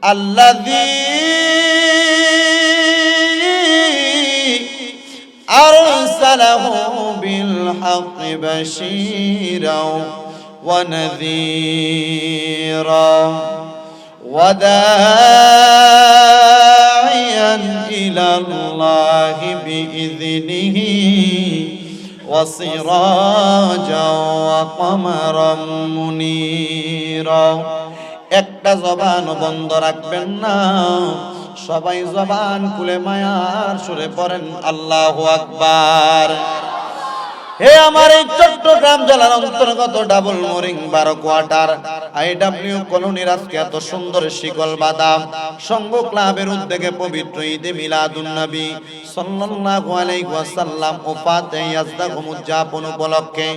আল্লাযী আরসালাহু বিল হাক্কি বাশীরাও ওয়া নাযীরা ওয়া দাঈয়ান ইলাল্লাহি বিইযনিহি ওয়া সিরাজাও ওয়া কমারাম মুনীরা। একটা জবান বন্ধ রাখবেন না, সবাই জবান খুলে মায়ার সুরে পড়েন আল্লাহু আকবার। হে আমার এই চট্টগ্রাম জেলার অন্তর্গত ডাবল মোরিং 12 কোয়ার্টার আইডব্লিউ কলোনির আজকে এত সুন্দর শিকল বাদাম সংঘ ক্লাবের উদ্যোগে পবিত্র ঈদে মিলাদুন নবী সাল্লাল্লাহু আলাইহি ওয়াসাল্লাম ও ফাতিহা ইয়াজদাকুম উদযাপন উপলক্ষে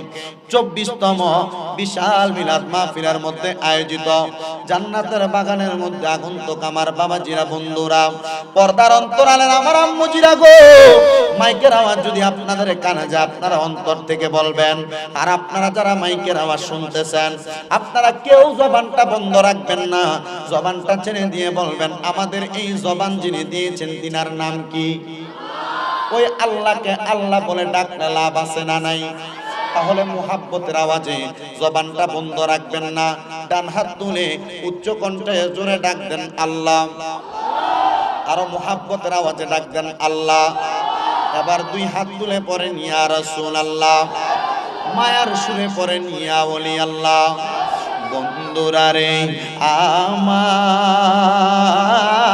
24তম বিশাল মিলাদ মাহফিলের মধ্যে আয়োজিত জান্নাতের বাগানের মধ্যে আগন্তুক আমার বাবাজিরা, বন্ধুরা, পর্দার অন্তরালের আমার আম্মুজিরা গো, মাইকের আওয়াজ যদি আপনাদের কানে যায় আপনারা অন্তর থেকে বলবেন। আর আপনারা যারা মাইকের আওয়াজ শুনতেছেন আপনারা কেউ জবানটা বন্ধ রাখবেন না, জবানটা ছেড়ে দিয়ে বলবেন আমাদের এই জবান যিনি দিয়েছেন তিনার নাম কি? ওই আল্লাহকে আল্লাহ বলে ডাকলে লাভ আছে না নাই? তাহলে মুহাব্বতের আওয়াজে জবানটা বন্ধ রাখবেন না, ডান হাত তুলে উচ্চ কণ্ঠে জোরে ডাক দেন আল্লাহ, আরো মুহাব্বতের আওয়াজে ডাক দেন আল্লাহ। এবার দুই হাত তুলে পড়েন ইয়া রাসূলুল্লাহ, মায়ার সুরে পড়েন ইয়া ওলি আল্লাহ। বন্ধুরা রে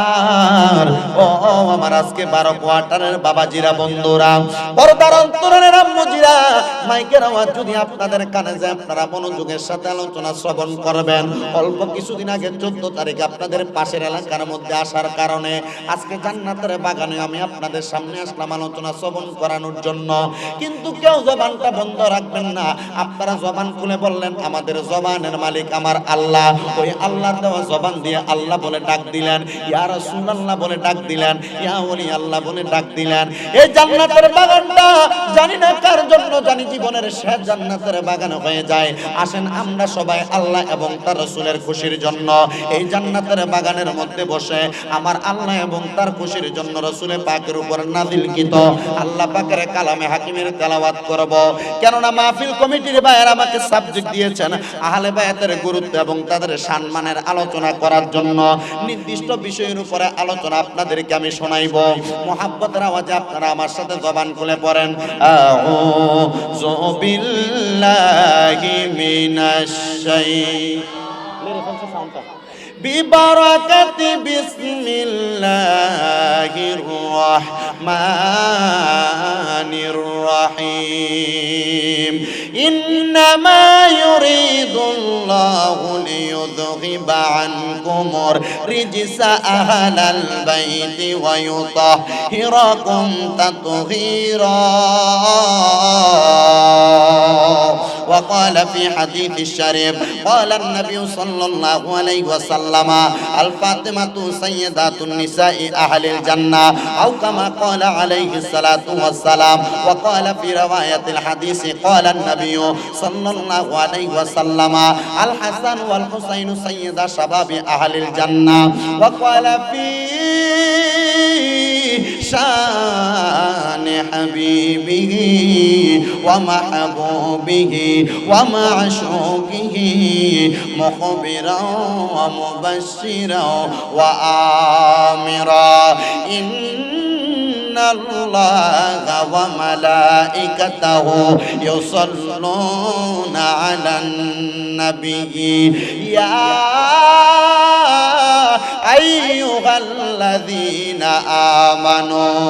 আমার, ও আমার আজকে 12 কোয়ার্টারের বাবাজিরা, বন্ধুরা, পর্দার অন্তরের আম্মুজিরা, মাইকের আওয়াজ যদি আপনাদের কানে যায় আপনারা মনোযোগের সাথে আলোচনা শ্রবণ করবেন। অল্প কিছুদিন আগে 14 তারিখে আপনাদের পাশের এলাকার মধ্যে আসার কারণে আজকে জান্নাতের বাগানে আমি আপনাদের সামনে আসলাম আলোচনা শ্রবণ করানোর জন্য। কিন্তু কেউ জবানটা বন্ধ রাখবেন না, আপনারা জবান খুলে বললেন আমাদের জবানের মালিক আমার আল্লাহ। ওই আল্লাহর দেওয়া জবান দিয়ে আল্লাহ বলে ডাক দিলেন, ইয়া রাসূলুল্লাহ বলে ডাক দিলেন, ইয়া ওলি আল্লাহ বলে ডাক দিলেন। এই জান্নাতের বাগানটা জানি না কার জন্য, জানি জীবনের শেষ জান্নাতের বাগান হয়ে যায়। আসেন আমরা সবাই আল্লাহ এবং তার রাসূলের খুশির জন্য এই জান্নাতের বাগানের মধ্যে বসে আমার আল্লাহ এবং তার খুশির জন্য রাসূলের পাকের উপর নাযিলকৃত আল্লাহ পাকের কালামে হাকিমের তেলাওয়াত করব। কেননা মাহফিল কমিটির ভাইয়েরা আমাকে সাবজেক্ট দিয়েছেন আহলে বায়াতের গুরুত্ব এবং তাদের সম্মানের আলোচনা করার জন্য। নির্দিষ্ট বিষয়ের উপরে আলোচনা আপনাদেরকে আমি শোনাইব। মুহাব্বতের আওয়াজে আপনারা আমার সাথে জবান খুলে পড়েন আউযু বিল্লাহি মিনাশ বিবারাকাতি বিসমিল্লাহির রাহমানির রাহিম। ইন্নামা ইউরিদুল্লাহু লিইয়ুযহিবা আনকুমুর রিজসা আহলাল বাইতি ওয়া ইউতাহহিরাকুম তাতহীরা। وقال في حديث الشريف قال النبي صلى الله عليه وسلم الفاطمة سيدات النساء أهل الجنة أو كما قال عليه الصلاة والسلام. وقال في رواية الحديث قال النبي صلى الله عليه وسلم الحسن والحسين سيدا شباب أهل الجنة. وقال في شان حبيبه ومحبوبه ومعشوقه مخبرا ومبشرا وآمرا إن الله وملائكته يصلون على النبي يا أيها الذين آمنوا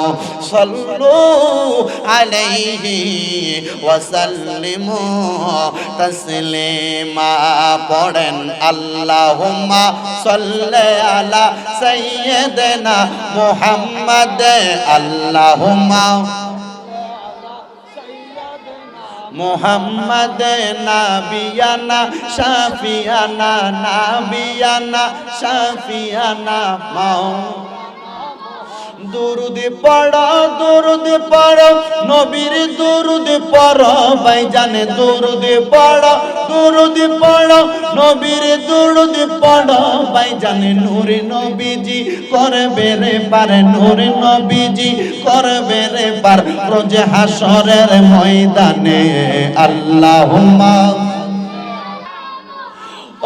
صلوا عليه وسلموا تسليما. পড়েন আল্লাহুম্মা সাল্লি আলা সাইয়্যিদিনা মুহাম্মাদ আল্লাহুম্মা মুহাম্মাদ নাবিয়ানা শাফিয়ানা নাবিয়ানা শাফিয়ানা মাও। দুরুদ পড়ো নবীর দুরুদ পড়ো ভাইজান দুরুদ পড়ো দুরুদ পড়ো নবীর দুরুদ পড়ো ভাইজান নূরে নবীজি করবে রে পার নূরে নবীজি করবে রে পার রোজ হাসরের ময়দানে আল্লাহুম্মা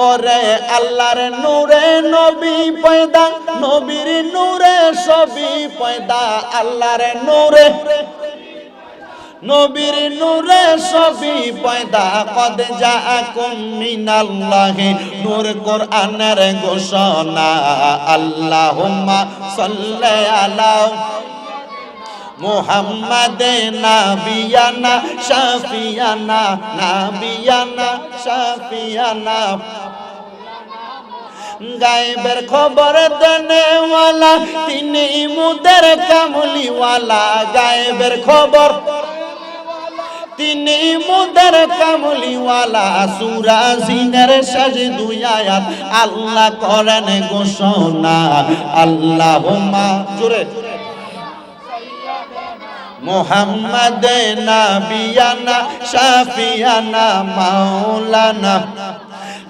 ওরে আল্লাহর নূরে নবী পয়দা নবীর নূরে সবই পয়দা আল্লাহর নূরে নবীর নূরে সবই পয়দা কদ জাআকুম মিনাল্লাহি নূর কোরআনের ঘোষণা আল্লাহুম্মা সাল্লি আলা মুহাম্মাদ নাবিয়ানা শাফিয়ানা নাবিয়ানা শাফিয়ানা গায়েবের খবর দেনেওয়ালা তিনি মুদের কামলিওয়ালা গায়েবের খবর তিনি মুদের কামলিওয়ালা সূরা জিনের শেষ দুই আয়াত আল্লাহ করেন ঘোষণা আল্লাহুম্মা জোরে মুহাম্মাদ নাবিয়ানা শাফিয়ানা মাওলানা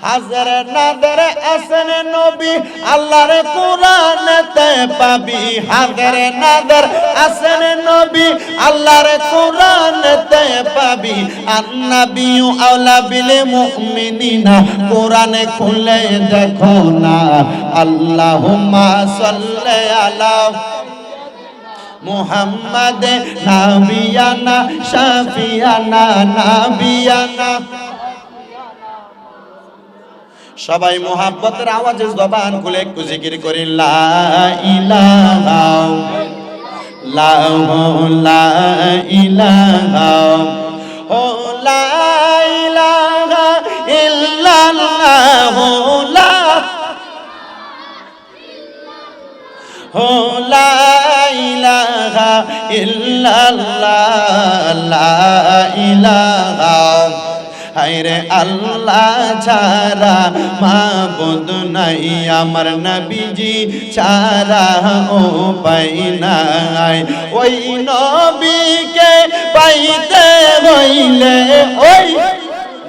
হাজার নাদের আসেন নবী আল্লাহর কোরআনেতে পাবি হাজার নাদের আসেন নবী আল্লাহর কোরআনেতে পাবি আন্নাবিয়ু আওলা বিল মুমিনিনা কোরআনে খুলে দেখো না আল্লাহুম্মা সাল্লি আলা মুহাম্মাদ নাবিয়ানা শাফিয়ানা নাবিয়ানা সবাই মোহাব্বতের আওয়াজে জবান খুলে একটু জিকির করি লা ইলাহা লা ইলাহা ও লা ইলাহা ইল্লাল্লাহ লা ইলাহা ইল্লাল্লাহ লা ইলাহা হায়রে আল্লাহ ছাড়া মাবুদ নাই আমার নবীজি ছাড়া উপায় নাই ওই নবীকে পাইতে হইলে ওই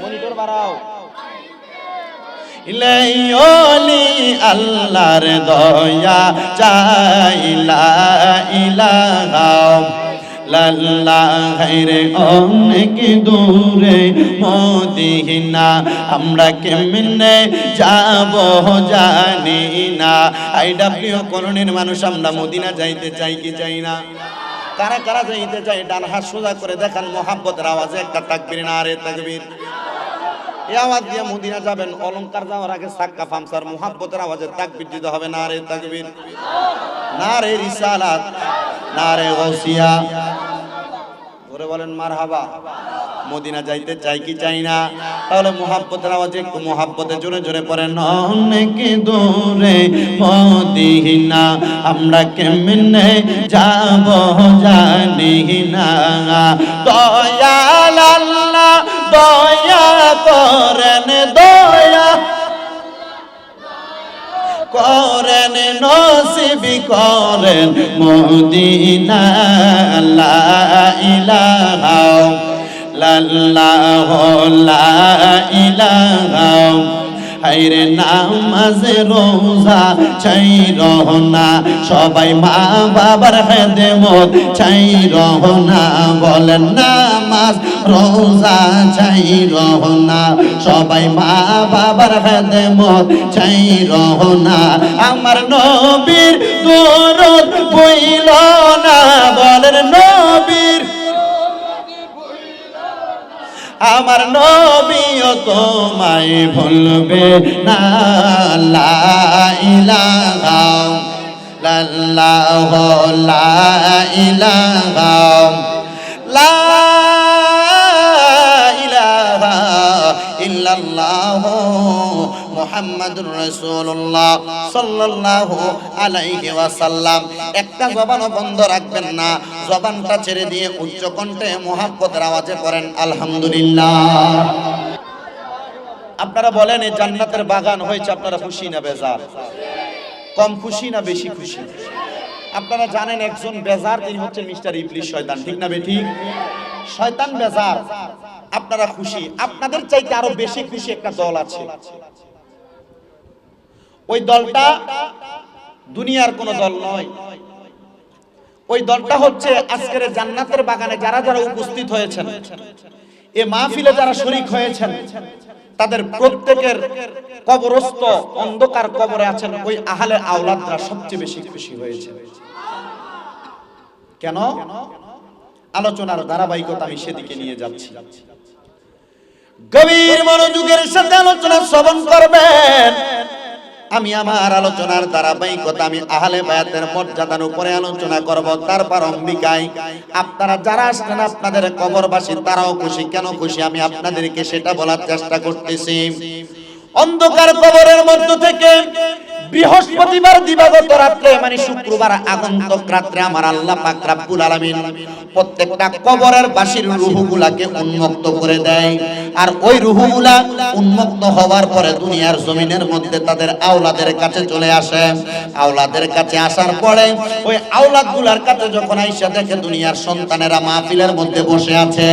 মনিটর বাড়াও ইলাইলি আল্লাহর দয়া চাইলা ইলাহা লাল্লা হায়রে অনেক দূরে মদিনা আমরা কেমনে যাব জানি না আইডা প্রিয় করণের মানুষ আমরা মদিনা যাইতে চাই কি চাই না কারা কারা যাইতে চাই ডান হাত সোজা করে দেখান মোহাব্বতের আওয়াজে একটা তাকবীর নারে তাকবীর এই আওয়াজ দিয়ে মদিনা যাবেন অলংকার যাওয়ার আগে সাক্কা ফামসার মোহাব্বতের আওয়াজে তাকবীর দিতে হবে নারে তাকবীর নারে রিসালাত নারে গাউসিয়া ওরে বলেন মারহাবা মদিনা যাইতে চাই কি চাই না তাহলে মোহাব্বতের আওয়াজে একটু মোহাব্বতে জোরে জোরে পড়েন অনেক দূরে মদিনা আমরা কেমনে যাব জানি না দয়াল আল্লাহ দয়া করেন দয়া করেন নসিব করেন মদিনা লা ইলাহা লাল্লাহু লা ইলাহা হায়রে নামাজ রোজা চাই রহনা সবাই মা বাবার খেদমত চাই রহনা বলেন নামাজ রোজা চাই রহনা সবাই মা বাবার খেদমত চাই রহনা আমার নবীর দরুদ বইল না বলেন নবীর আমার নবীও তোমায় ভুলবে না লা ইলাহা ইল্লাল্লাহ লা ইলাহা লা ইলাহা ইল্লাল্লাহ মুহাম্মাদুর রাসূলুল্লাহ সাল্লাল্লাহু আলাইহি ওয়াসাল্লাম একটা জবানও বন্ধ রাখবেন না জবানটা ছেড়ে দিয়ে উচ্চ কণ্ঠে মুহাব্বতের আওয়াজে পড়েন আলহামদুলিল্লাহ আপনারা বলেন এই জান্নাতের বাগান হয়েছে আপনারা খুশি না বেজার কম খুশি না বেশি খুশি আপনারা জানেন একজন বেজার তিনি হচ্ছেন মিস্টার ইবলিস শয়তান ঠিক না বেঠিক শয়তান বেজার আপনারা খুশি, আপনাদের চাইতে আরো বেশি খুশি একটা দল আছে। ওই দলটা দুনিয়ার কোন দল নয়, ওই দলটা হচ্ছে আজকের জান্নাতের বাগানে যারা যারা উপস্থিত হয়েছেন, এ মাহফিলে যারা শরীক হয়েছেন, তাদের প্রত্যেকের কবরস্থ অন্ধকার কবরে আছেন ওই আহলে আওলাদরা সবচেয়ে বেশি খুশি হয়েছে। কেন? আলোচনার ধারাবাহিকতা আমি সেদিকে নিয়ে যাচ্ছি। গভীর মনোযোগের সাথে আলোচনা শ্রবণ করবেন। আমি আমার আলোচনার ধারাবাহিকতা আমি আহলে বায়াতের মর্যাদার উপরে আলোচনা করব। তার প্রারম্ভিকায় আপনারা যারা আসলেন আপনাদের কবরবাসী তারাও খুশি। কেন খুশি আমি আপনাদেরকে সেটা বলার চেষ্টা করতেছি। অন্ধকার কবরের মধ্য থেকে বৃহস্পতিবার দিবাগত রাত্রে মানে শুক্রবার আগন্তুক রাত্রে আমার আল্লাহ পাক রব্বুল আলামিন প্রত্যেকটা কবরের বাসীর রূহগুলাকে উন্মুক্ত করে দেয়। আর ওই রূহগুলা উন্মুক্ত হওয়ার পরে দুনিয়ার জমিনের মধ্যে তাদের আওলাদের কাছে চলে আসে। আওলাদের কাছে আসার পরে ওই আওলাদগুলার কাছে যখন আইসা দেখে দুনিয়ার সন্তানেরা মাহফিলের মধ্যে বসে আছে,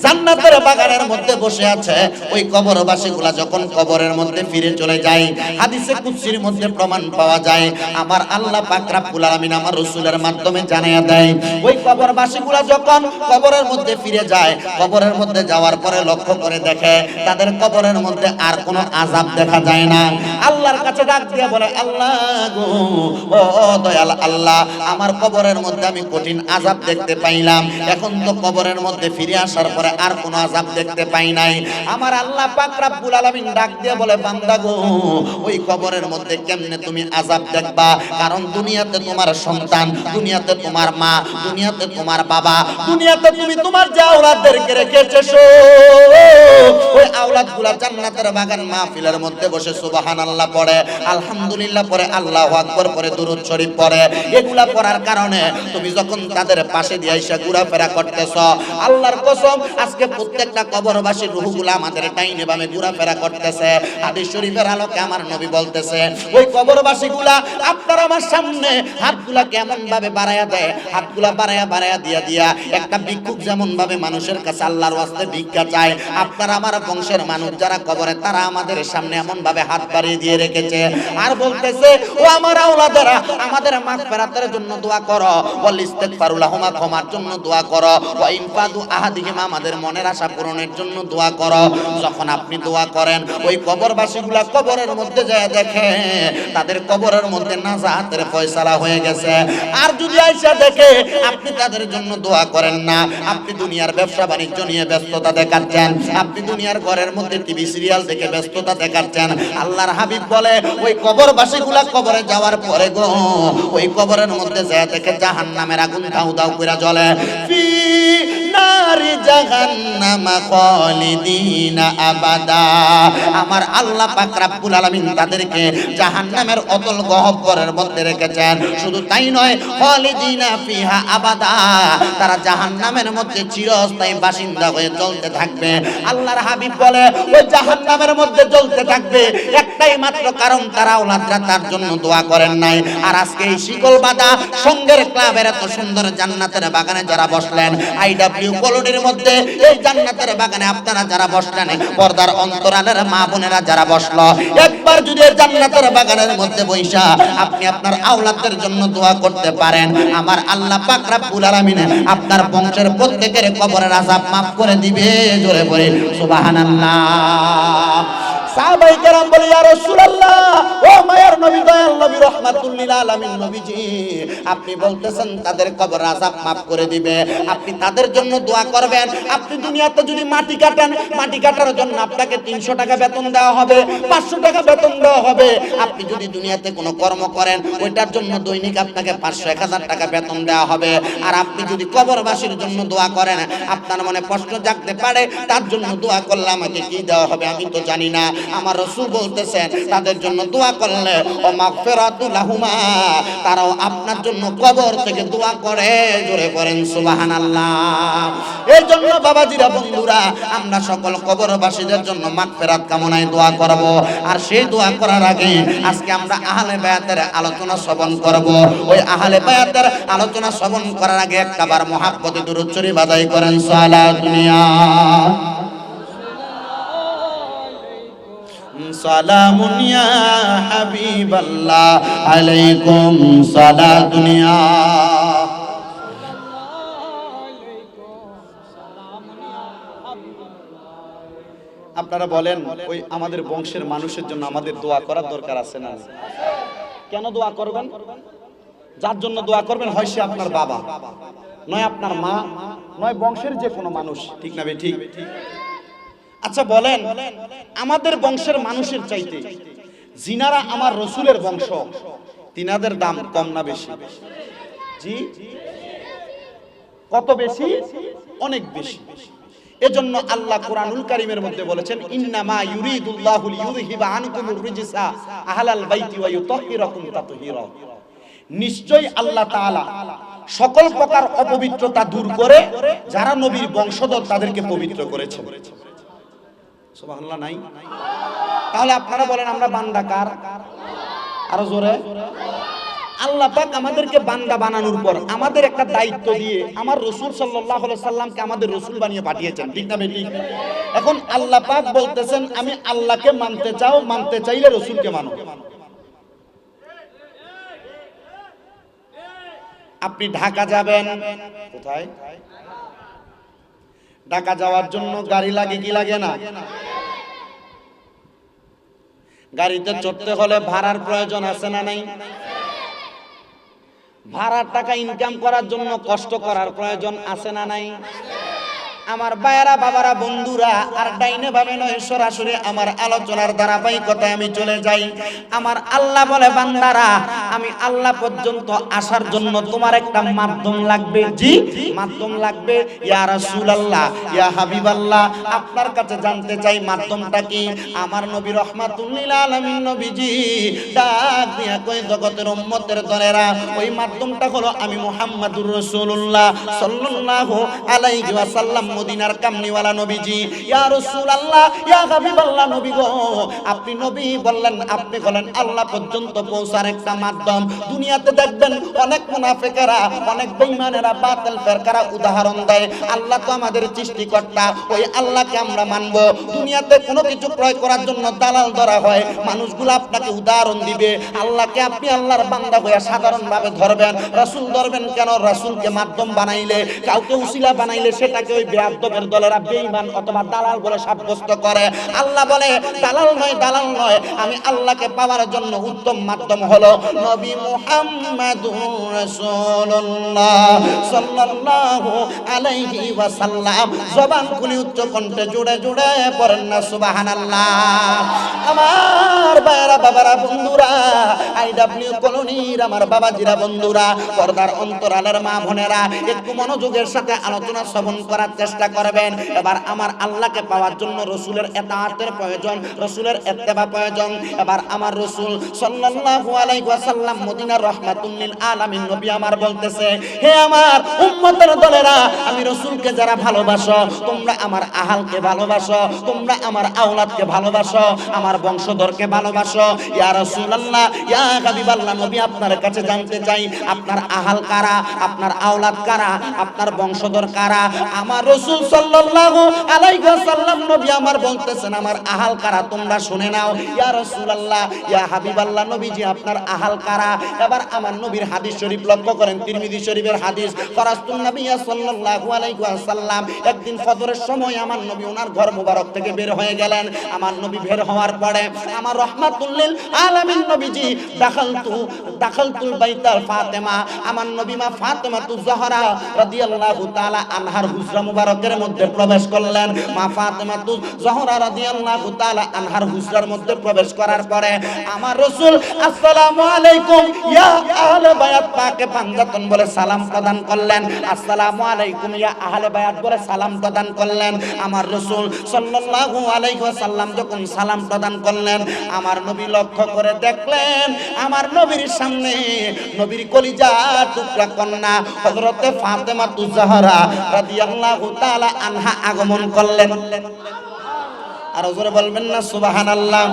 জান্নাতের বাগানের মধ্যে বসে আছে, ওই কবরবাসীগুলা যখন কবরের মধ্যে ফিরে চলে যায়, হাদিসে কুদসির মধ্যে প্রমাণ পাওয়া যায়, আমার আল্লাহ পাক রব্বুল আলামিন আমার রাসূলের মাধ্যমে জানিয়ে দেয়, ওই কবরবাসীগুলা যখন কবরের মধ্যে ফিরে যায়, কবরের মধ্যে যাওয়ার পরে লক্ষ্য করে দেখে তাদের কবরের মধ্যে আর কোনো আযাব দেখা যায় না। আল্লাহর কাছে ডাক দিয়ে বলে, আল্লাহ গো, ও দয়াল আল্লাহ, আমার কবরের মধ্যে আমি কঠিন আযাব দেখতে পাইলাম, এখন তো কবরের মধ্যে ফিরে আসার পরে আর কোনো আযাব দেখতে পাই নাই। আমার আল্লাহ পাক রব্বুল আলামিন ডাক দিয়ে বলে, বান্দা গো, ওই কবরের মধ্যে কেমনে তুমি আযাব দেখবা? কারণ দুনিয়াতে তোমার সন্তান, দুনিয়াতে তোমার মা, দুনিয়াতে তোমার বাবা, দুনিয়াতে তুমি তোমার যে আওলাদদেরকে রেখেছো, ওই আওলাদগুলা জান্নাতের বাগান মাহফিলের মধ্যে বসে সুবহানাল্লাহ পড়ে, আলহামদুলিল্লাহ পড়ে, আল্লাহু আকবার পড়ে, দুরূদ শরীফ পড়ে। এগুলা পড়ার কারণে তুমি যখন তাদের পাশে দিয়ে এসে ঘোরাফেরা করতেছ, আল্লাহর কসম আজকে প্রত্যেকটা কবরবাসীর রূহগুলা আমাদের ডাইনে বামে ঘোরাফেরা করতেছে। হাদিস শরীফের আলোকে আমার নবী বলতেছে, ওই কবরবাসীগুলা আপনার আমার সামনে হাতগুলা কেমন ভাবে বাড়ায়া দেয়, হাতগুলা বাড়ায়া বাড়ায়া দিয়া দিয়া একটা ভিক্ষুক যেমন ভাবে মানুষের কাছে আল্লাহর ওয়াস্তে ভিক্ষা চায়, আপনার আমার বংশের মানুষ যারা কবরে তারা আমাদের সামনে এমন ভাবে হাত বাড়িয়ে দিয়ে রেখেছে আর বলতেছে, ও আমার আওলাদেরা, আমাদের মাগফিরাতের জন্য দোয়া করো, ওয়াল ইস্তিগফারু লাহুমা, ক্ষমার জন্য দোয়া করো, ওয়া ইনফাদু আহাদিহিম, আমাদের মনের আশা পূরণের জন্য দোয়া করো। যখন আপনি দোয়া করেন, ওই কবরবাসীগুলা কবরের মধ্যে যায় দেখে তাদের কবরের মধ্যে নাজাতের ফয়সালা হয়ে গেছে। আর যদি আইসা দেখে আপনি তাদের জন্য দোয়া করেন না, আপনি দুনিয়ার ব্যবসা বাণিজ্য নিয়ে ব্যস্ততা দেখাচ্ছেন, আপনি দুনিয়ার ঘরের মধ্যে টিভি সিরিয়াল দেখে ব্যস্ততা দেখাচ্ছেন, আল্লাহর হাবিব বলে ওই কবরবাসীগুলা কবরে যাওয়ার পরে গো, ওই কবরের মধ্যে যায় দেখে জাহান্নামের আগুন দাউ দাউ করে জ্বলে। ফি নারি জাহান্নাম খালিদিনা আবাদা, আমার আল্লাহ পাক রব্বুল আলামিন তাদেরকে জাহান্নামের অতল গহ্বরের মধ্যে রেখেছেন। শুধু তাই নয়, খালিদিনা ফিহা আবাদা, তারা জাহান্নামের মধ্যে চিরস্থায়ী বাসিন্দা হয়ে চলতে থাকবে। আল্লাহর হাবিব বলে ওই জাহান্নামের মধ্যে জ্বলতে থাকবে একটাই মাত্র কারণ, তারা আওলাদরা তার জন্য দোয়া করেন নাই। আর আজকে এই শিকল বাঁধা সঙ্গের ক্লাবের এত সুন্দর জান্নাতের বাগানে যারা বসলেন, আইডব্লিউ কলোনির মধ্যে এই জান্নাতের বাগানে আপনারা যারা বসলেন, পর্দার অন্তরালের মা বোনেরা যারা বসলো, একবার যদি জান্নাতের বাগানের মধ্যে বৈশা আপনি আপনার আওলাদের জন্য দোয়া করতে পারেন, আমার আল্লাহ পাক রব্বুল আলামিন আপনার বংশের প্রত্যেকের কবরের আযাব মাফ করে দিবে। জোরে বলে সুবহানাল্লাহ। সাহাবায়ে কেরাম বলে, ইয়া রাসূলুল্লাহ, ও মায়ের নবী, দয়াল নবী, রাহমাতুল লিল আলামিন নবীজি, আপনি বলতেছেন তাদের কবর আযাব maaf করে দিবে, আপনি তাদের জন্য দোয়া করবেন। আপনি দুনিয়াতে যদি মাটি কাটেন, মাটি কাটার জন্য আপনাকে 300 টাকা বেতন দেওয়া হবে, 500 টাকা বেতন দেওয়া হবে। আপনি যদি দুনিয়াতে কোনো কর্ম করেন, ওইটার জন্য দৈনিক আপনাকে 500-1000 টাকা বেতন দেওয়া হবে। আর আপনি যদি কবরবাসীর জন্য দোয়া করেন, আপনার মনে প্রশ্ন জাগতে পারে, তার জন্য দোয়া করলে আমাকে কি দেওয়া হবে আমি তো জানি না। আমার রাসূল বলতেছেন তাদের জন্য দোয়া করলে ও মাগফিরাতু লাহুমা, তারাও আপনার জন্য কবর থেকে দোয়া করে। জোরে করেন সুবহানাল্লাহ। এর জন্য বাবাজিরা, বন্ধুরা, আমরা সকল কবরবাসীদের জন্য মাগফিরাত কামনায় দোয়া করব। আর সেই দোয়া করার আগে আজকে আমরা আহলে বায়াতের আলোচনা শ্রবণ করব। ওই আহলে বায়াতের আলোচনা শ্রবণ করার আগে একবার মুহাব্বতে দুরূদ শরীফ আদায় করেন। সালাতুনিয়া সালামুন ইয়া হাবিবাল্লাহ আলাইকুম সালাতুন ইয়া। আপনারা বলেন ওই আমাদের বংশের মানুষের জন্য আমাদের দোয়া করার দরকার আছে না? কেন দোয়া করবেন? যার জন্য দোয়া করবেন হয় সে আপনার বাবা, নয় আপনার মা, নয় বংশের যে কোনো মানুষ, ঠিক না? ঠিক। আচ্ছা বলেন, আমাদের বংশের মানুষের চাইতে জিনারা আমার রসুলের বংশ, তিনাদের দাম কম না বেশি? জি, কত বেশি? অনেক বেশি। এজন্য আল্লাহ কোরআনুল কারীমের মধ্যে বলেছেন, ইন্নামা ইউরিদুল্লাহু লিইউযহিবা আনকুমুর রিজসা আহলাল বাইতি ওয়া ইউতাহহিরাকুম তাতহীরা। নিশ্চয়ই আল্লাহ তাআলা সকল প্রকার অপবিত্রতা দূর করে যারা নবীর বংশধর তাদেরকে পবিত্র করেছেন। সুবহানাল্লাহ নাই? তাহলে আপনারা বলেন আমরা বান্দা কার? আরো জোরে। আল্লাহ পাক আমাদেরকে বান্দা বানানোর পর আমাদের একটা দায়িত্ব দিয়ে আমার রাসূল সাল্লাল্লাহু আলাইহি সাল্লামকে আমাদের রাসূল বানিয়ে পাঠিয়েছেন, ঠিক না ঠিক? এখন আল্লাহ পাক বলতেছেন, আমি আল্লাহকে মানতে চাও, মানতে চাইলে রাসূলকে মানো। আপনি ঢাকা যাবেন, কোথায়? ঢাকা যাওয়ার জন্য গাড়ি লাগে কি লাগে না? গাড়িতে চড়তে হলে ভাড়ার প্রয়োজন আছে না নাই? ভাড়ার টাকা ইনকাম করার জন্য কষ্ট করার প্রয়োজন আছে না নাই? আমার ভাইয়েরা, বাবারা, বন্ধুরা, আর ডাইনে ভাবে নয়, সরাসরি আমার আলোচনার ধারাবাহিকতায় আমি চলে যাই। আমার আল্লাহ বলে, বান্দারা, আমি আল্লাহ পর্যন্ত আসার জন্য তোমার একটা মাধ্যম লাগবে। জি, মাধ্যম লাগবে। ইয়া রাসূলুল্লাহ, ইয়া হাবিবাল্লাহ, আপনার কাছে জানতে চাই মাধ্যমটা কি? আমার নবী রাহমাতুল লিল আলামিন নবীজি ডাক দিয়া কই, জগতের উম্মতের দলেরা, ওই মাধ্যমটা হলো আমি মুহাম্মাদুর রাসূলুল্লাহ সাল্লাল্লাহু আলাইহি ওয়াসাল্লাম, মদিনার কামনিওয়ালা নবীজি। ইয়া রাসূলুল্লাহ, ইয়া হাবিবাল্লাহ, নবী গো, আপনি নবী বললেন, আপনি বলেন আল্লাহ পর্যন্ত পৌঁছার একটা মাধ্যম। দুনিয়াতে দেখবেন অনেক মুনাফিকেরা, অনেক বেঈমানেরা, বাতিল ফেরকারা উদাহরণ দেয়, আল্লাহ তো আমাদের সৃষ্টিকর্তা, ওই আল্লাহকে আমরা মানব। দুনিয়াতে কোনো কিছু ক্রয় করার জন্য দালাল ধরা হয়, মানুষগুলো আপনাকে উদাহরণ দিবে, আল্লাহকে আপনি আল্লাহর বান্দা হয়ে সাধারণভাবে ধরবেন, রাসূল ধরবেন কেন? রাসূলকে মাধ্যম বানাইলে, কাউকে উসিলা বানাইলে সেটাকে ওই বেয়াদবের দলেরা বেঈমান অথবা দালাল বলে সাব্যস্ত করে। আল্লাহ বলে, দালাল নয়, দালাল নয়, আমি আল্লাহকে পাওয়ার জন্য উত্তম মাধ্যম হলো নবী মুহাম্মাদুর রাসূলুল্লাহ সাল্লাল্লাহু আলাইহি ওয়াসাল্লাম। জবান খুলে উচ্চ কণ্ঠে জুড়ে জুড়ে পড়েন না সুবহানাল্লাহ। আমার ভাইয়েরা, বাবারা, বন্ধুরা, আইডব্লিউ কলোনির আমার বাবাজিরা, বন্ধুরা, পর্দার অন্তরালের মা বোনেরা, একটু মনোযোগের সাথে আলোচনা শ্রবণ করার চেষ্টা করবেন। এবার আমার আল্লাহকে পাওয়ার জন্য রাসূলের ইতাআতের প্রয়োজন, রাসূলের ইত্তেবা প্রয়োজন। এবার আমার রাসূল সাল্লাল্লাহু আলাইহি ওয়াসাল্লাম, মদিনার রাহমাতুল লিল আলামিন নবী আমার বলতেছে, হে আমার উম্মতের দলেরা, আমি রাসূলকে যারা ভালোবাসো, তোমরা আমার আহালকে ভালোবাসো, তোমরা আমার আওলাদকে ভালোবাসো, আমার বংশধরকে ভালোবাসো। ইয়া রাসূলুল্লাহ, ইয়া হাবিবাল্লাহ, নবী আপনার কাছে জানতে চাই, আপনার আহাল কারা, আপনার আওলাদ কারা, আপনার বংশধর কারা? আমার রাসূল সাল্লাল্লাহু আলাইহি ওয়াসাল্লাম নবী আমার বলতেছেন, আমার আহাল কারা তোমরা শুনে নাও। ইয়া রাসূলুল্লাহ, ইয়া হাবিবাল্লাহ, নবীজি আপনার আহাল কারা? এবার আমার নবীর হাদিস শরীফ লক্ষ্য করেন, তিরমিজি শরীফের হাদিস। ফরাস্তুন নবী সাল্লাল্লাহু আলাইহি ওয়াসাল্লাম, একদিন ফজরের সময় আমার নবী ওনার ঘর মুবারক থেকে বের হয়ে গেলেন। আমার নবী বের হওয়ার পরে আমার রাহমাতুল লিল আলামিন নবীজি দাখালতুল বাইতাল ফাতেমা, আমার নবী মা ফাতেমাতুজ জাহরা রাদিয়াল্লাহু তাআলা আনহার হুজরা মুবারকের মধ্যে প্রবেশ করলেন। মা ফাতেমাতুজ জাহরা রাদিয়াল্লাহু তাআলা আনহার হুজরার মধ্যে প্রবেশ করার পরে আমার রাসূল আসসালামু আলাইকুম ইয়া আহলে বায়াত পাকে পাঞ্জাতন বলে সালাম প্রদান করলেন। আসসালামু আলাইকুম ইয়া আহলে বায়াত বলে সালাম প্রদান করলেন। আমার রাসূল সাল্লাল্লাহু আলাইহি ওয়াসাল্লাম যখন সালাম প্রদান করলেন, আমার নবী লক্ষ্য করে দেখলেন আমার নবীর সামনে নবীর কলিজা টুকরা কন্যা হযরতে ফাতেমাতুজ জাহরা রাদিয়াল্লাহু তাআলা আনহা আগমন করলেন। আর জোরে বলবেন না সুবহানাল্লাহ।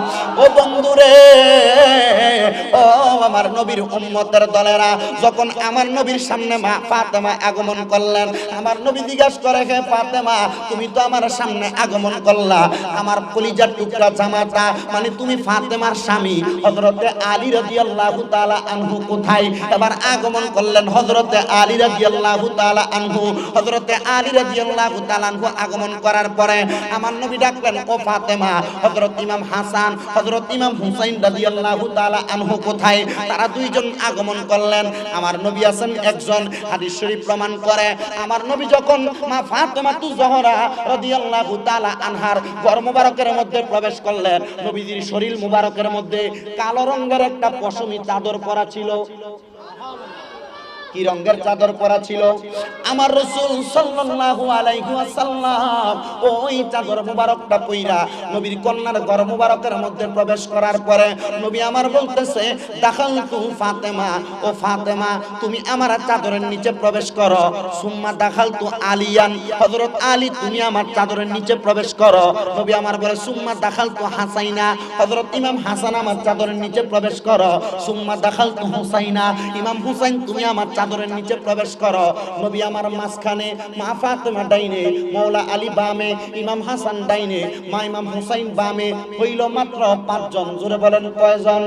ও বন্ধুরে, ও আমার নবীর উম্মতের দলেরা, যখন আমার নবীর সামনে মা ফাতেমা আগমন করলেন, আমার নবী জিজ্ঞাসা করে, হে ফাতেমা, তুমি তো আমার সামনে আগমন করলা, আমার কলিজার টুকরা জামাতা মানে তুমি ফাতেমার স্বামী হযরতে আলী রাদিয়াল্লাহু তাআলা আনহু কোথায়? এবার আগমন করলেন হযরতে আলী রাদিয়াল্লাহু তাআলা আনহু। হযরতে আলী রাদিয়াল্লাহু তাআলা আনহু আগমন করার পরে আমার নবী ডাকলেন, ও ফাতেমা, হযরত ইমাম হাসান, হযরত ইমাম হুসাইন রাদিয়াল্লাহু তাআলা আনহু কোথায়? তারা দুইজন আগমন করলেন। আমার নবী আছেন একজন, হাদিস শরীফ প্রমাণ করে আমার নবী যখন মা ফাতেমাতু জোহরা রাদিয়াল্লাহু তাআলা আনহার ঘর মুবারকের মধ্যে প্রবেশ করলেন, নবীজির শরীর মুবারকের মধ্যে কালো রঙের একটা পশমি চাদর পরা ছিল। কি রঙের চাদর পরা ছিল? আমার রাসূল সাল্লাল্লাহু আলাইহি ওয়াসাল্লাম ওই চাদর মুবারকটা পইরা নবীর কন্যার ঘর মুবারকের মধ্যে প্রবেশ করার পরে নবী আমার বলতেছে, দাখালতু ফাতেমা, ও ফাতেমা তুমি আমার চাদরের নিচে প্রবেশ করো। সুম্মা দাখালতু আলিয়ান, হযরত আলী তুমি আমার চাদরের নিচে প্রবেশ করো। নবী আমার বলে, সুম্মা দাখালতু হাসাইনা, হযরত ইমাম হাসান আমার চাদরের নিচে প্রবেশ করো। সুম্মা দাখালতু হুসাইনা, ইমাম হুসাইন তুমি আমার চাদরের নিচে প্রবেশ করো। নবী আমার মাঝখানে, মা ফাতেমা ডাইনে, মাওলা আলী বামে, ইমাম হাসান ডাইনে, মা ইমাম হুসাইন বামে, হইল মাত্র 5 জন। জোরে বলেন কয়জন?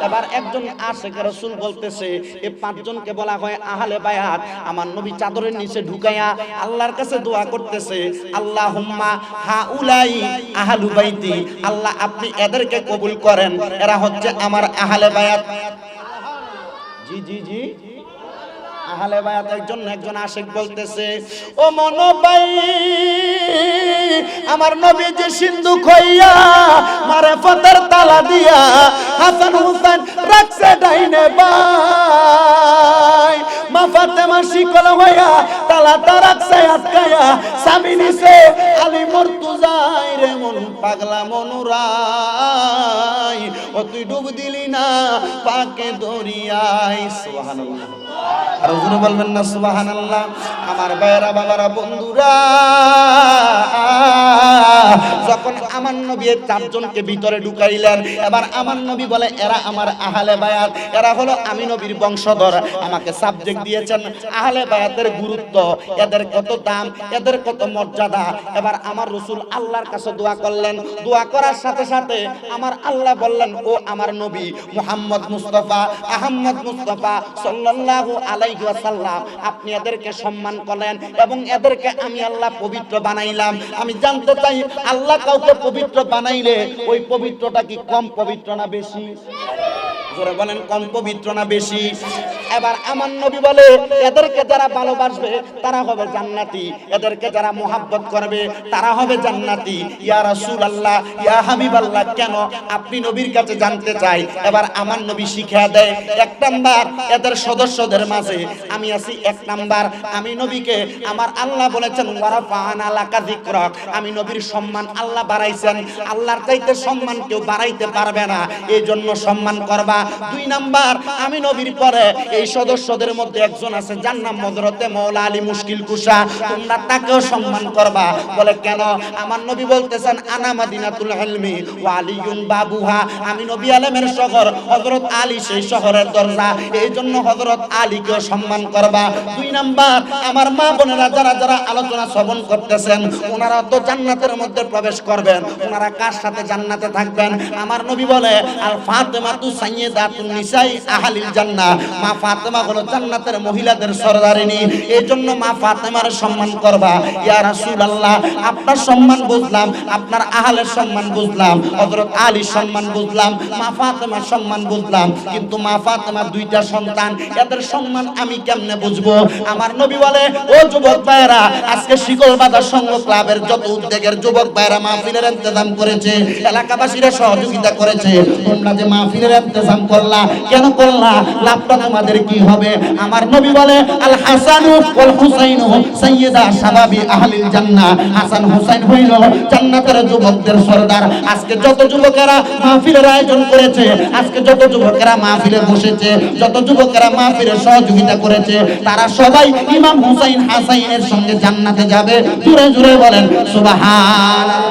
এবার একজন আশিক রাসূল বলতেছে, এই 5 জনকে বলা হয় আহলে বায়াত। আমার নবী চাদরের নিচে ঢুকাইয়া আল্লাহর কাছে দোয়া করতেছে, আল্লাহুম্মা হাউলাই আহলু বাইতি, আল্লাহ আপনি এদেরকে কবুল করেন, এরা হচ্ছে আমার আহলে বায়াত। জি জি জি, আহলে বায়াতের জন্য একজন আশিক বলতেছে, ও মনোবাই, আমার নবী যে সিন্ধুক হইয়া মারিফতের তালা দিয়া হাসান হুসাইন রাখছে ডাইনে বাই, মা ফাতেমা শিকল হইয়া তালাটা রাখছে আটকায়া, স্বামী নিছে আলী মুর্তজাই রে মন পাগলা মনুরাই, ও তুই ডুব দিলি না পাকে দরিয়ায়। সুবহানাল্লাহ। আর হুজুর বলবেন না সুবহানাল্লাহ। আমার ভাইরা বাবারা বন্ধুরা, যখন আমার নবী 4 জনকে ভিতরে ঢুকাইলেন, এবার আমার নবী বলে, এরা আমার আহলে বায়াত, এরা হলো আমি নবীর বংশধর। আমাকে সাবজেক্ট দিয়েছেন আহলে বায়াতের গুরুত্ব, এদের কত দাম, এদের কত মর্যাদা। এবার আমার রাসূল আল্লাহর কাছে দোয়া করলেন। দোয়া করার সাথে সাথে আমার আল্লাহ বললেন, ও আমার নবী মুহাম্মদ মুস্তাফা আহমদ মুস্তাফা সাল্লাল্লাহু আলাইহি ওয়াসাল্লাম, আপনি এদেরকে সম্মান করেন এবং এদেরকে আমি আল্লাহ পবিত্র বানাইলাম। আমি জানতে চাই, আল্লাহ কাউকে পবিত্র বানাইলে ওই পবিত্রটা কি কম পবিত্র না বেশি? জোরে বলেন, কম পবিত্র না বেশি? এবার আমার নবী বলে, এদেরকে যারা ভালোবাসবে তারা হবে জান্নাতি, এদেরকে যারা মোহাব্বত করবে তারা হবে জান্নাতি। ইয়া রাসূলুল্লাহ, ইয়া হাবিবাল্লাহ, কেন? আপনি নবীর কাছে জানতে চাই। এবার আমার নবী শিখিয়ে দেয়, 1 নাম্বার, এদের সদস্যদের মাঝে আমি আছি 1 নাম্বার। আমি নবীকে আমার আল্লাহ বলেছেন, ওয়ারাফানা লাকা যিকরাক, আমি নবীর সম্মান আল্লাহ বাড়াইছেন, আল্লাহর চাইতে সম্মান কেউ বাড়াইতে পারবে না, এই জন্য সম্মান করবা। 2 নাম্বার, আমি নবীর পরে এই সদস্যদের মধ্যে একজন আছে, যার নাম হযরতে মাওলা আলী মুশকিল কুশা, তোমরা তাকেও সম্মান করবা। বলে কেন? আমার নবী বলতেছেন, আনা মাদিনাতুল ইলমি ওয়া আলিয়ুন বাবুহা, আমি নবী আলেমের শহর, হযরত আলী সেই শহরের দরজা, এই জন্য হযরত আলীকেও সম্মান করবা। 2 নাম্বার, আমার মা বোনেরা যারা যারা আলোচনা শ্রবণ করতেছেন, ওনারা তো জান্নাতের মধ্যে প্রবেশ করবেন, ওনারা কার সাথে জান্নাতে থাকবেন? আমার নবী বলে, আল ফাতেমাতু সাইয়্যিদাতুন নিসাই আহলিল জান্নাহ, মা ফাতেমা হলো জান্নাতের মহিলাদের সরদারিনী, এইজন্য মা ফাতেমার সম্মান করবা। ইয়া রাসূলুল্লাহ, আপনার সম্মান বুঝলাম, আপনার আহলের সম্মান বুঝলাম, হযরত আলীর সম্মান বুঝলাম, মা ফাতেমার সম্মান বুঝলাম, কিন্তু মা ফাতেমার 2টা সন্তান, এদের সম্মান আমি কেমনে বুঝবো? আমার নবী বলে, ও যুবক ভাইরা, আজকে শিকল বাজার সংঘ ক্লাবের যত উদ্যোগের যুবক ভাইরা মাহফিলের ইন্তজাম করেছে, এলাকাবাসীরা সহযোগিতা করেছে, তোমরা যে মাহফিলের ইন্তজাম করলা, কেন করলা? লাভটা তোমাদের কি হবে? আমার নবী বলে, আল হাসানু ওয়াল হুসাইনু সাইয়্যিদা শাবাবি আহলিল জান্নাহ, হাসান হুসাইন হইল জান্নাতের যুবকদের সরদার। আজকে যত যুবকেরা মাহফিলের আয়োজন করেছে, আজকে যত যুবকেরা মাহফিলে বসেছে, যত যুবকেরা মাহফিলে সহযোগিতা করেছে, তারা সবাই ইমাম হুসাইন হাসাইনের সঙ্গে জান্নাতে যাবে। জোরে জোরে বলেন সুবহানাল্লাহ।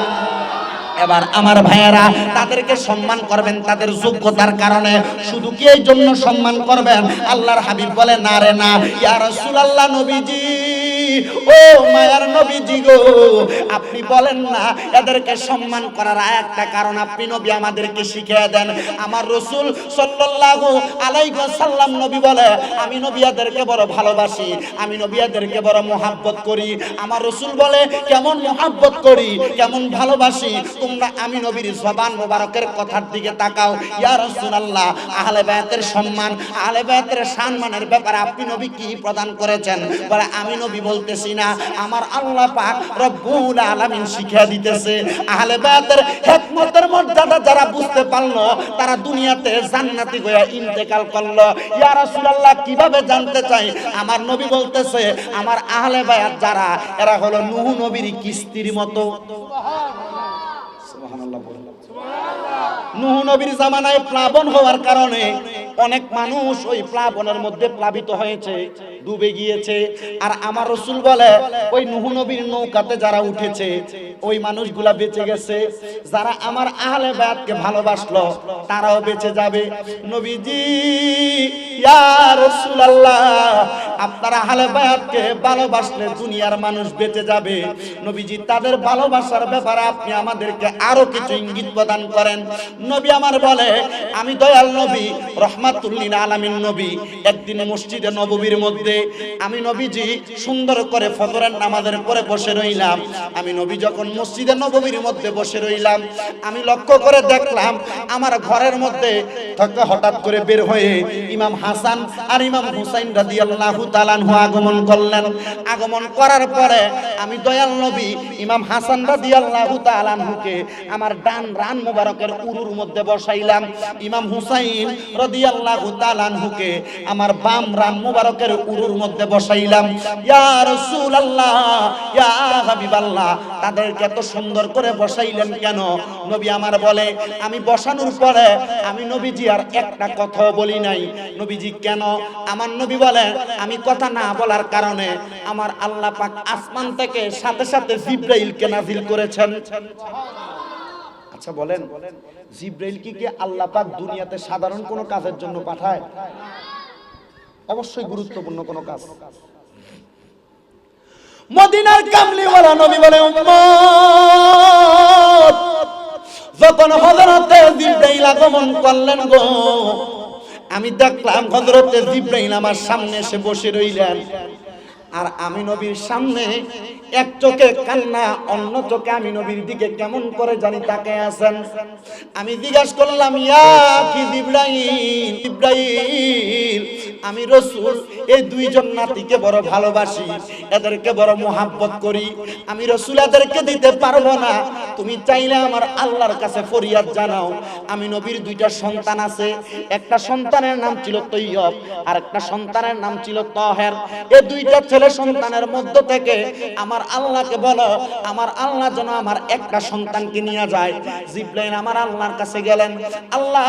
এবার আমার ভাইয়েরা তাদেরকে সম্মান করবেন তাদের যোগ্যতার কারণে, শুধু কি এই জন্য সম্মান করবেন? আল্লাহর হাবিব বলে না রে না, ইয়া রাসূলুল্লাহ নবীজি, ও মায়ার নবীজি গো, আপনি বলেন না এদেরকে সম্মান করার একটা কারণ আপনি নবী আমাদেরকে শিখিয়ে দেন। আমার রাসূল সাল্লাল্লাহু আলাইহি ওয়াসাল্লাম নবী বলে, আমি নবী এদেরকে বড় ভালোবাসি, আমি নবী এদেরকে বড় মহব্বত করি। আমার রাসূল বলে, কেমন মহব্বত করি, কেমন ভালোবাসি, তোমরা আমি নবীর জবান মোবারকের কথার দিকে তাকাও। ইয়া রাসূলুল্লাহ, আহলে বায়াতের সম্মান, আহলে বায়াতের সম্মানের ব্যাপারে আপনি নবী কি প্রদান করেছেন? বলে, আমি নবী বলতেছি না, আমার আল্লাহ পাক রব্বুল আলামিন শিখিয়ে দিতেছে। আহলে বায়াতের হিকমতের মর্যাদা যারা বুঝতে পারলো, তারা দুনিয়াতে জান্নাতি হয়ে ইন্তেকাল করলো। ইয়া রাসূলুল্লাহ, কিভাবে জানতে চাই? আমার নবী বলতেছে, আমার আহলে বায়াত যারা, এরা হলো নূহ নবীর কিস্তির মতো। সুবহানাল্লাহ, নূহ নবীর জামানায় প্লাবন হওয়ার কারণে অনেক মানুষ ওই প্লাবনের মধ্যে প্লাবিত হয়েছে, ডুবে গিয়েছে। আর আমার রাসূল বলে, ওই নূহ নবীর নৌকাতে যারা উঠেছে ওই মানুষগুলা বেঁচে গেছে। যারা আমার আহলে বায়াতকে ভালোবাসলো তারাও বেঁচে যাবে। নবীজি, ইয়া রাসূলুল্লাহ, আপনারা আহলে বায়াতকে ভালোবাসলে দুনিয়ার মানুষ বেঁচে যাবে। নবীজি, তাদের ভালোবাসার ব্যাপারে আপনি আমাদেরকে আরো কিছু ইঙ্গিত প্রদান করেন। নবী আমার বলে, আমি দয়াল নবী রাহমাতুল লিল আলামিন নবী, একদিন মসজিদে নববীর মধ্যে আমি নবীজি সুন্দর করে ফজরের নামাজের পরে বসে রইলাম। আমি নবী যখন মসজিদে নববীর মধ্যে বসে রইলাম, আমি লক্ষ্য করে দেখলাম আমার ঘরের মধ্যে থেকে হঠাৎ করে বের হয়ে ইমাম হাসান আর ইমাম হুসাইন রাদিয়াল্লাহু তাআলা আনহু আগমন করলেন। আগমন করার পরে আমি দয়াল নবী ইমাম হাসান রাদিয়াল্লাহু তাআলা আনহুকে আমার ডান রান মোবারকের উরুর মধ্যে বসাইলাম। ইমাম হুসাইন রাদিয়াল্লাহু তাআলা আনহুকে আমার বাম রান মোবারকের উরুর মধ্যে বসাইলাম। ইয়া রাসূলুল্লাহ, ইয়া হাবিবাল্লাহ, তাদেরকে এত সুন্দর করে বসাইলেন কেন? নবী আমার বলে, আমি বসানোর পরে আমি নবীজি আর একটা কথা বলি নাই। নবীজি কেন? আমার নবী বলে, আমি কথা না বলার কারণে আমার আল্লাহ পাক আসমান থেকে সাথে সাথে জিবরাইলকে নাজিল করেছেন। আচ্ছা বলেন, জিবরাইল কি আল্লাহ পাক দুনিয়াতে সাধারণ কোনো কাজের জন্য পাঠায়? অবশ্যই গুরুত্বপূর্ণ কোনো কাজ। মদিনার কামলিওয়ালা নবী বলে, উম্মত, যখন হযরতে জিবরাইল আগমন করলেন গো, আমি দেখলাম হযরতে জিবরাইল আমার সামনে এসে বসে রইলেন। আর আমি নবীর সামনে এক চোখে কান্না, অন্য চোখে আমি নবীর দিকে কেমন করে জানি তাকিয়ে আছেন। আমি জিজ্ঞাসা করলাম, ইয়া কি জিবরাইল? জিবরাইল, আমি রাসূল এই দুইজন নাতিকে বড় ভালোবাসি, এদেরকে বড় মোহাব্বত করি। আমি রাসূল এদেরকে দিতে পারবো না, তুমি চাইলে আমার আল্লাহর কাছে ফরিয়াদ জানাও। আমি নবীর দুইটা সন্তান আছে, একটা সন্তানের নাম ছিল তৈয়ব আর একটা সন্তানের নাম ছিল তাহের। এই দুইটা ছেলে সন্তানের মধ্য থেকে আমার আল্লাহকে বলো, আমার আল্লাহ যেন আমার একটা সন্তানকে নিয়ে যায়। জিবরাইল আমার আল্লাহর কাছে গেলেন। আল্লাহ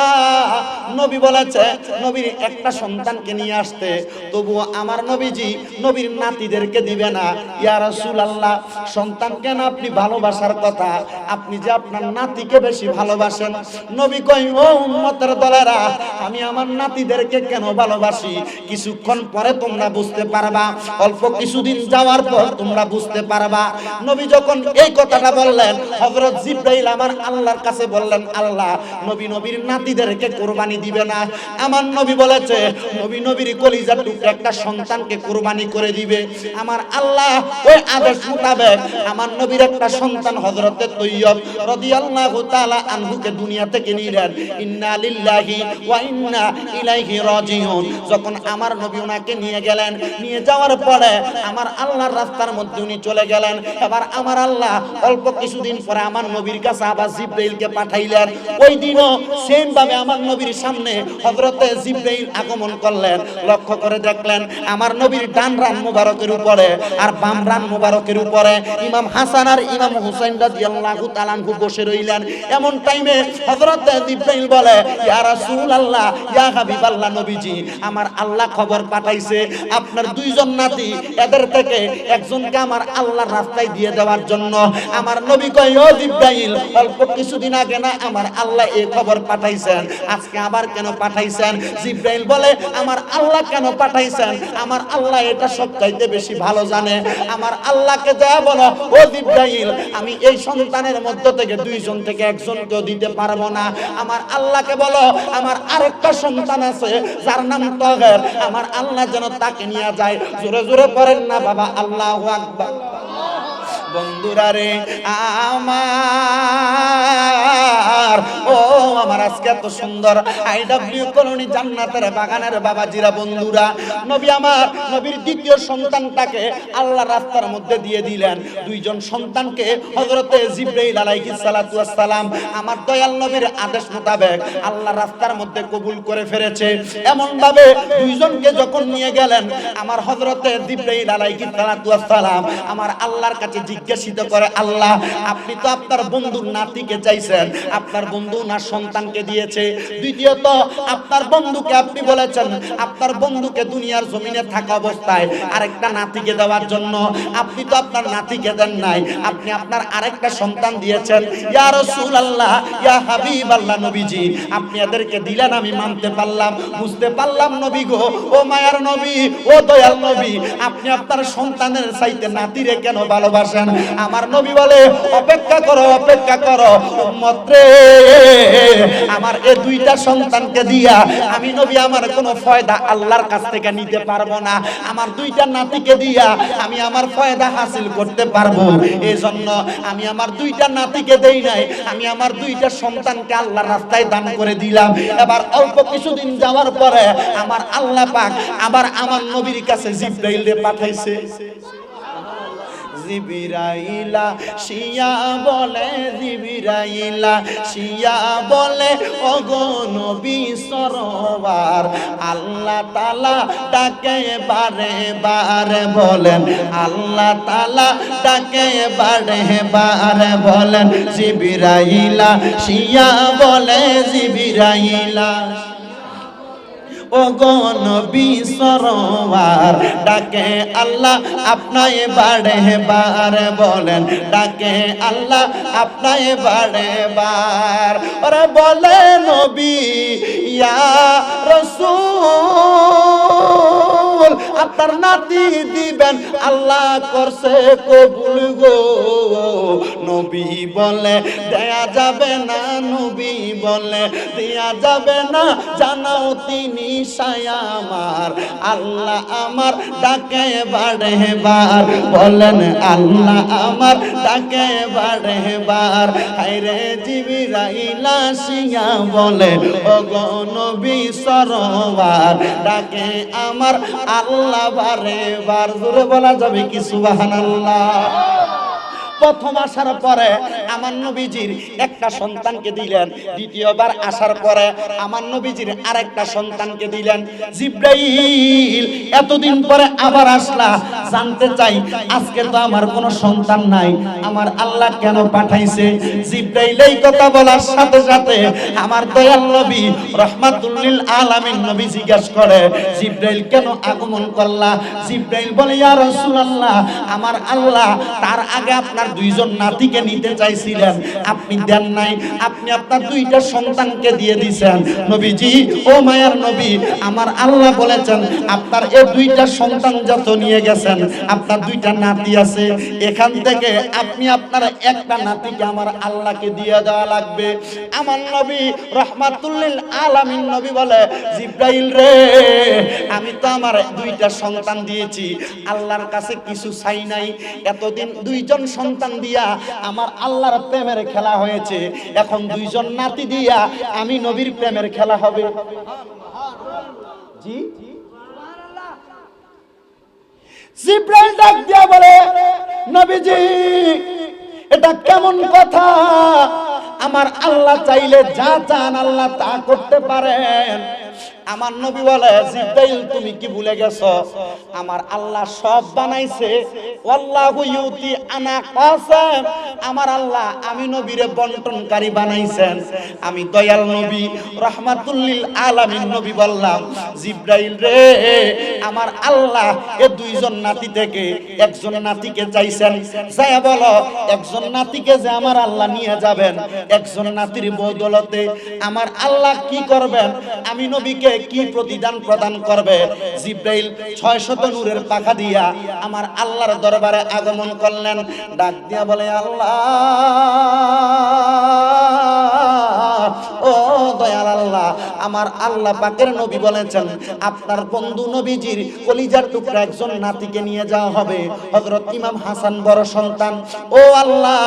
নবী বলেছে নবীর একটা সন্তানকে নিয়ে আসতে, তবুও আমার নবীজি নবীর নাতিদেরকে দিবে না। ইয়া রাসূলুল্লাহ, সন্তান কেন আপনি ভালোবাসার কথা, আপনি যে আপনার নাতিকে বেশি ভালোবাসেন। নবী কই, ও উম্মতের দলেরা, আমি আমার নাতিদেরকে কেন ভালোবাসি কিছুক্ষণ পরে তোমরা বুঝতে পারবা, অল্প কিছুদিন যাওয়ার পর তোমরা বুঝতে পারবা। নবী যখন এই কথাটা বললেন, হযরত জিবরাইল আমার আল্লাহর কাছে বললেন, আল্লাহ, নবী নবীর নাতিদেরকে কুরবানি দিবে না। আমার নবী বলেছে নবী নবীর কলিজার টুকরা একটা সন্তানকে কুরবানি করে দিবে। আমার আল্লাহ ওই আদেশ মোতাবেক আমার নবীর একটা সন্তান হযরতে তৈয়ব রাদিয়াল্লাহু তাআলা আনহুকে দুনিয়া থেকে নিলেন। ইন্না লিল্লাহি ওয়া ইন্না ইলাইহি রাজিউন। যখন আমার নবী ওনাকে নিয়ে গেলেন, নিয়ে যাওয়ার পরে আমার আল্লাহর রাস্তার মধ্যে উনি চলে গেলেন। এবার আমার আল্লাহ অল্প কিছুদিন পরে আমার নবীর কাছে আবার জিবরাইলকে পাঠাইলেন। ওই দিনও সেম ভাবে আমার নবীর সামনে হযরতে জিবরাইল আগমন করলেন। লক্ষ্য করে দেখলেন আমার নবীর ডান রান মোবারকের উপরে আর বাম রান মোবারকের উপরে ইমাম হাসান আর ইমাম হুসাইন রাদিয়াল্লাহু তাআলা আনহু বসে রইলেন। এমন টাইমে হযরতে জিবরাইল বলে, ইয়া রাসূলুল্লাহ, ইয়া হাবিবাল্লাহ, নবীজি আমার আল্লাহ খবর পাঠাইছে আপনার দুইজন নাতি এদের থেকে একজনকে আমার আল্লাহর রাস্তায় দিয়ে দেওয়ার জন্য আমার নবী কয়, ও জিবরাইল, অল্প কিছুদিন আগে না আমার আল্লাহ এই খবর পাঠাইছেন, আজকে আবার কেন পাঠাইছেন? জিবরাইল বলে, আমার আল্লাহ কেন পাঠাইছেন আমার আল্লাহ এটা সবচাইতে বেশি ভালো জানে। আমার আল্লাহকে যা বলো, ও জিবরাইল, আমি এই সন্তানের মধ্য থেকে দুইজন থেকে একজনকেও দিতে পারবো না। আমার আল্লাহকে বলো, আমার আরেকটা সন্তান আছে যার নাম তাহের, আমার আল্লাহ যেন তাকে নিয়ে যায়। জোরে জোরে পড়েন না বাবা, আল্লাহু আকবার। বন্ধুরা রে আমার, ও আমার, আজকে এত সুন্দর আইডব্লিউ কলোনি জান্নাতের বাগানের বাবাজিরা, বন্ধুরা, নবী আমার নবীর দ্বিতীয় সন্তানটাকে আল্লাহ রাস্তার মধ্যে দিয়ে দিলেন। দুইজন সন্তানকে হযরতে জিবরাইল আলাইহিস সালাতু ওয়াস সালাম আমার দয়াল নবীর আদেশ মোতাবেক আল্লাহ রাস্তার মধ্যে কবুল করে ফেলেছে। এমন ভাবে দুইজনকে যখন নিয়ে গেলেন, আমার হযরতে জিবরাইল আলাইহিস সালাতু ওয়াস সালাম আমার আল্লাহর কাছে জিজ্ঞাসিত করে, আল্লাহ, আপনি তো আপনার বন্ধুর নাতিকে চাইছেন, আপনার বন্ধু না সন্তানকে দিয়েছে। দ্বিতীয়ত, আপনার বন্ধুকে আপনি বলেছেন আপনার বন্ধুকে দুনিয়ার জমিনে থাকা অবস্থায় আরেকটা নাতিকে দেওয়ার জন্য, আপনি তো আপনার নাতিকে দেন নাই, আপনি আপনার আরেকটা সন্তান দিয়েছেন। ইয়া রাসূলুল্লাহ, ইয়া হাবিবাল্লাহ, নবীজি, আপনি এদেরকে দিলেন, আমি মানতে পারলাম, বুঝতে পারলাম নবী গো, ও মায়ার নবী, ও দয়াল নবী, আপনি আপনার সন্তানের চাইতে নাতিরে কেন ভালোবাসেন? আমার নবী বলে, অপেক্ষা করো, অপেক্ষা করো উম্মত রে, আমার এই দুইটা সন্তানকে দিয়া আমি নবী আমার কোনো ফায়দা আল্লাহর কাছ থেকে নিতে পারবো না, আমার দুইটা নাতিকে দিয়া আমি আমার ফায়দা হাসিল করতে পারবো। এই জন্য আমি আমার দুইটা নাতিকে দেই নাই, আমি আমার দুইটা সন্তানকে আল্লাহর রাস্তায় দান করে দিলাম। এবার অল্প কিছুদিন যাওয়ার পরে আমার আল্লাহ পাক আবার আমার নবীর কাছে জিবরাইল পাঠাইছে। জিবরাইলা শিয়া বলে, জিবরাইলা শিয়া বলে, ওগো নবী সরোয়ার, আল্লাহ তাআলা ডাকে বারে বারে বলেন, আল্লাহ তাআলা ডাকে বারে বারে বলেন, জিবরাইলা শিয়া বলে, জিবরাইলা ওগো নবী সরোয়ার, ডাকে আল্লাহ আপনায় বারে বারে বলেন, ডাকে আল্লাহ আপনায় বারে বার। ওরে বলে নবী, ইয়া রাসূল, আপনার নাতি দিবেন, আল্লাহ করছে কবুল গো। নবী বলে, দেয়া যাবে না, নবী বলে, দেয়া যাবে না, জানাও তিনি সায়া আমার, আল্লাহ আমার ডাকে বারে বার, বলেন আল্লাহ আমার ডাকে বারে বার। হায়রে জিবরাইল আসিয়া বলে, ওগো নবী সরোয়ার, ডাকে আমার আল্লাহ বারে বার। জোরে বলা যাবে কি সুবহানাল্লাহ? প্রথম আসার পরে আমার নবীজির একটা সন্তানকে দিলেন, দ্বিতীয়বার আসার পরে আমার নবীজির আরেকটা সন্তানকে দিলেন। জিবরাইল, এতদিন পরে আবার আসলা, জানতে চাই আজকে তো আমার কোনো সন্তান নাই, আমার আল্লাহ কেন পাঠাইছে? জিবরাইল এই কথা বলার সাথে সাথে আমার দয়াল নবী রাহমাতুল লিল আলামিন নবী জিজ্ঞাসা করে, জিবরাইল কেন আগমন করলা? জিবরাইল বলে, ইয়া রাসূলুল্লাহ, আমার আল্লাহ তার আগে আপনার দুইজন নাতিকে নিতে চাইছিলেন, আপনি দেন নাই, আপনি আপনার দুইটা সন্তানকে দিয়ে দিয়েছেন। নবীজি, ও মায়ার নবী, আমার আল্লাহ বলেছেন আপনার এই দুইটা সন্তান যত নিয়ে গেছেন, আপনার দুইটা নাতি আছে, এখান থেকে আপনি আপনার একটা নাতিকে আমার আল্লাহকে দিয়ে দেওয়া লাগবে। আমার নবী রাহমাতুল লিল আলামিন নবী বলে, জিবরাইল রে, আমি তো আমার দুইটা সন্তান দিয়েছি, আল্লাহর কাছে কিছু চাই নাই, এতদিন দুইজন সন্তান দিয়া আমার আল্লাহর প্রেমের খেলা হয়েছে, এখন দুইজন নাতি দিয়া আমি নবীর প্রেমের খেলা হবে। জি, জিবরাইল ডাক দিয়া বলে, নবীজি, এটা কেমন কথা? আমার আল্লাহ চাইলে যা চান আল্লাহ তা করতে পারেন। আমার নবী বলে, জিবরাইল তুমি কি ভুলে গেছো? আমার আল্লাহ সব বানাইছে, আল্লাহু ইউতি আনা কাসাম, আমার আল্লাহ আমি নবীরে বন্টনকারী বানাইছেন। আমি দয়াল নবী রাহমাতুল লিল আলামিন নবী বললাম, জিবরাইল রে, আমার আল্লাহ এ দুইজন নাতি থেকে একজন নাতিকে চাইছেন, যায়া বলো একজন নাতিকে যে আমার আল্লাহ নিয়ে যাবেন, একজন নাতির বদৌলতে আমার আল্লাহ কি করবেন, আমি নবীকে কি প্রতিদান প্রদান করবে। জিব্রাইল 600 নূরের পাখা দিয়া আমার আল্লাহর দরবারে আগমন করলেন, ডাক দিয়া বলে আল্লাহ ও দয়াল আল্লাহ, আমার আল্লাহ পাকের নবী বলেছেন আপনার বন্ধু নবীজির কলিজার টুকরা একজন নাতিকে নিয়ে যাওয়া হবে, হযরত ইমাম হাসান বড় সন্তান। ও আল্লাহ,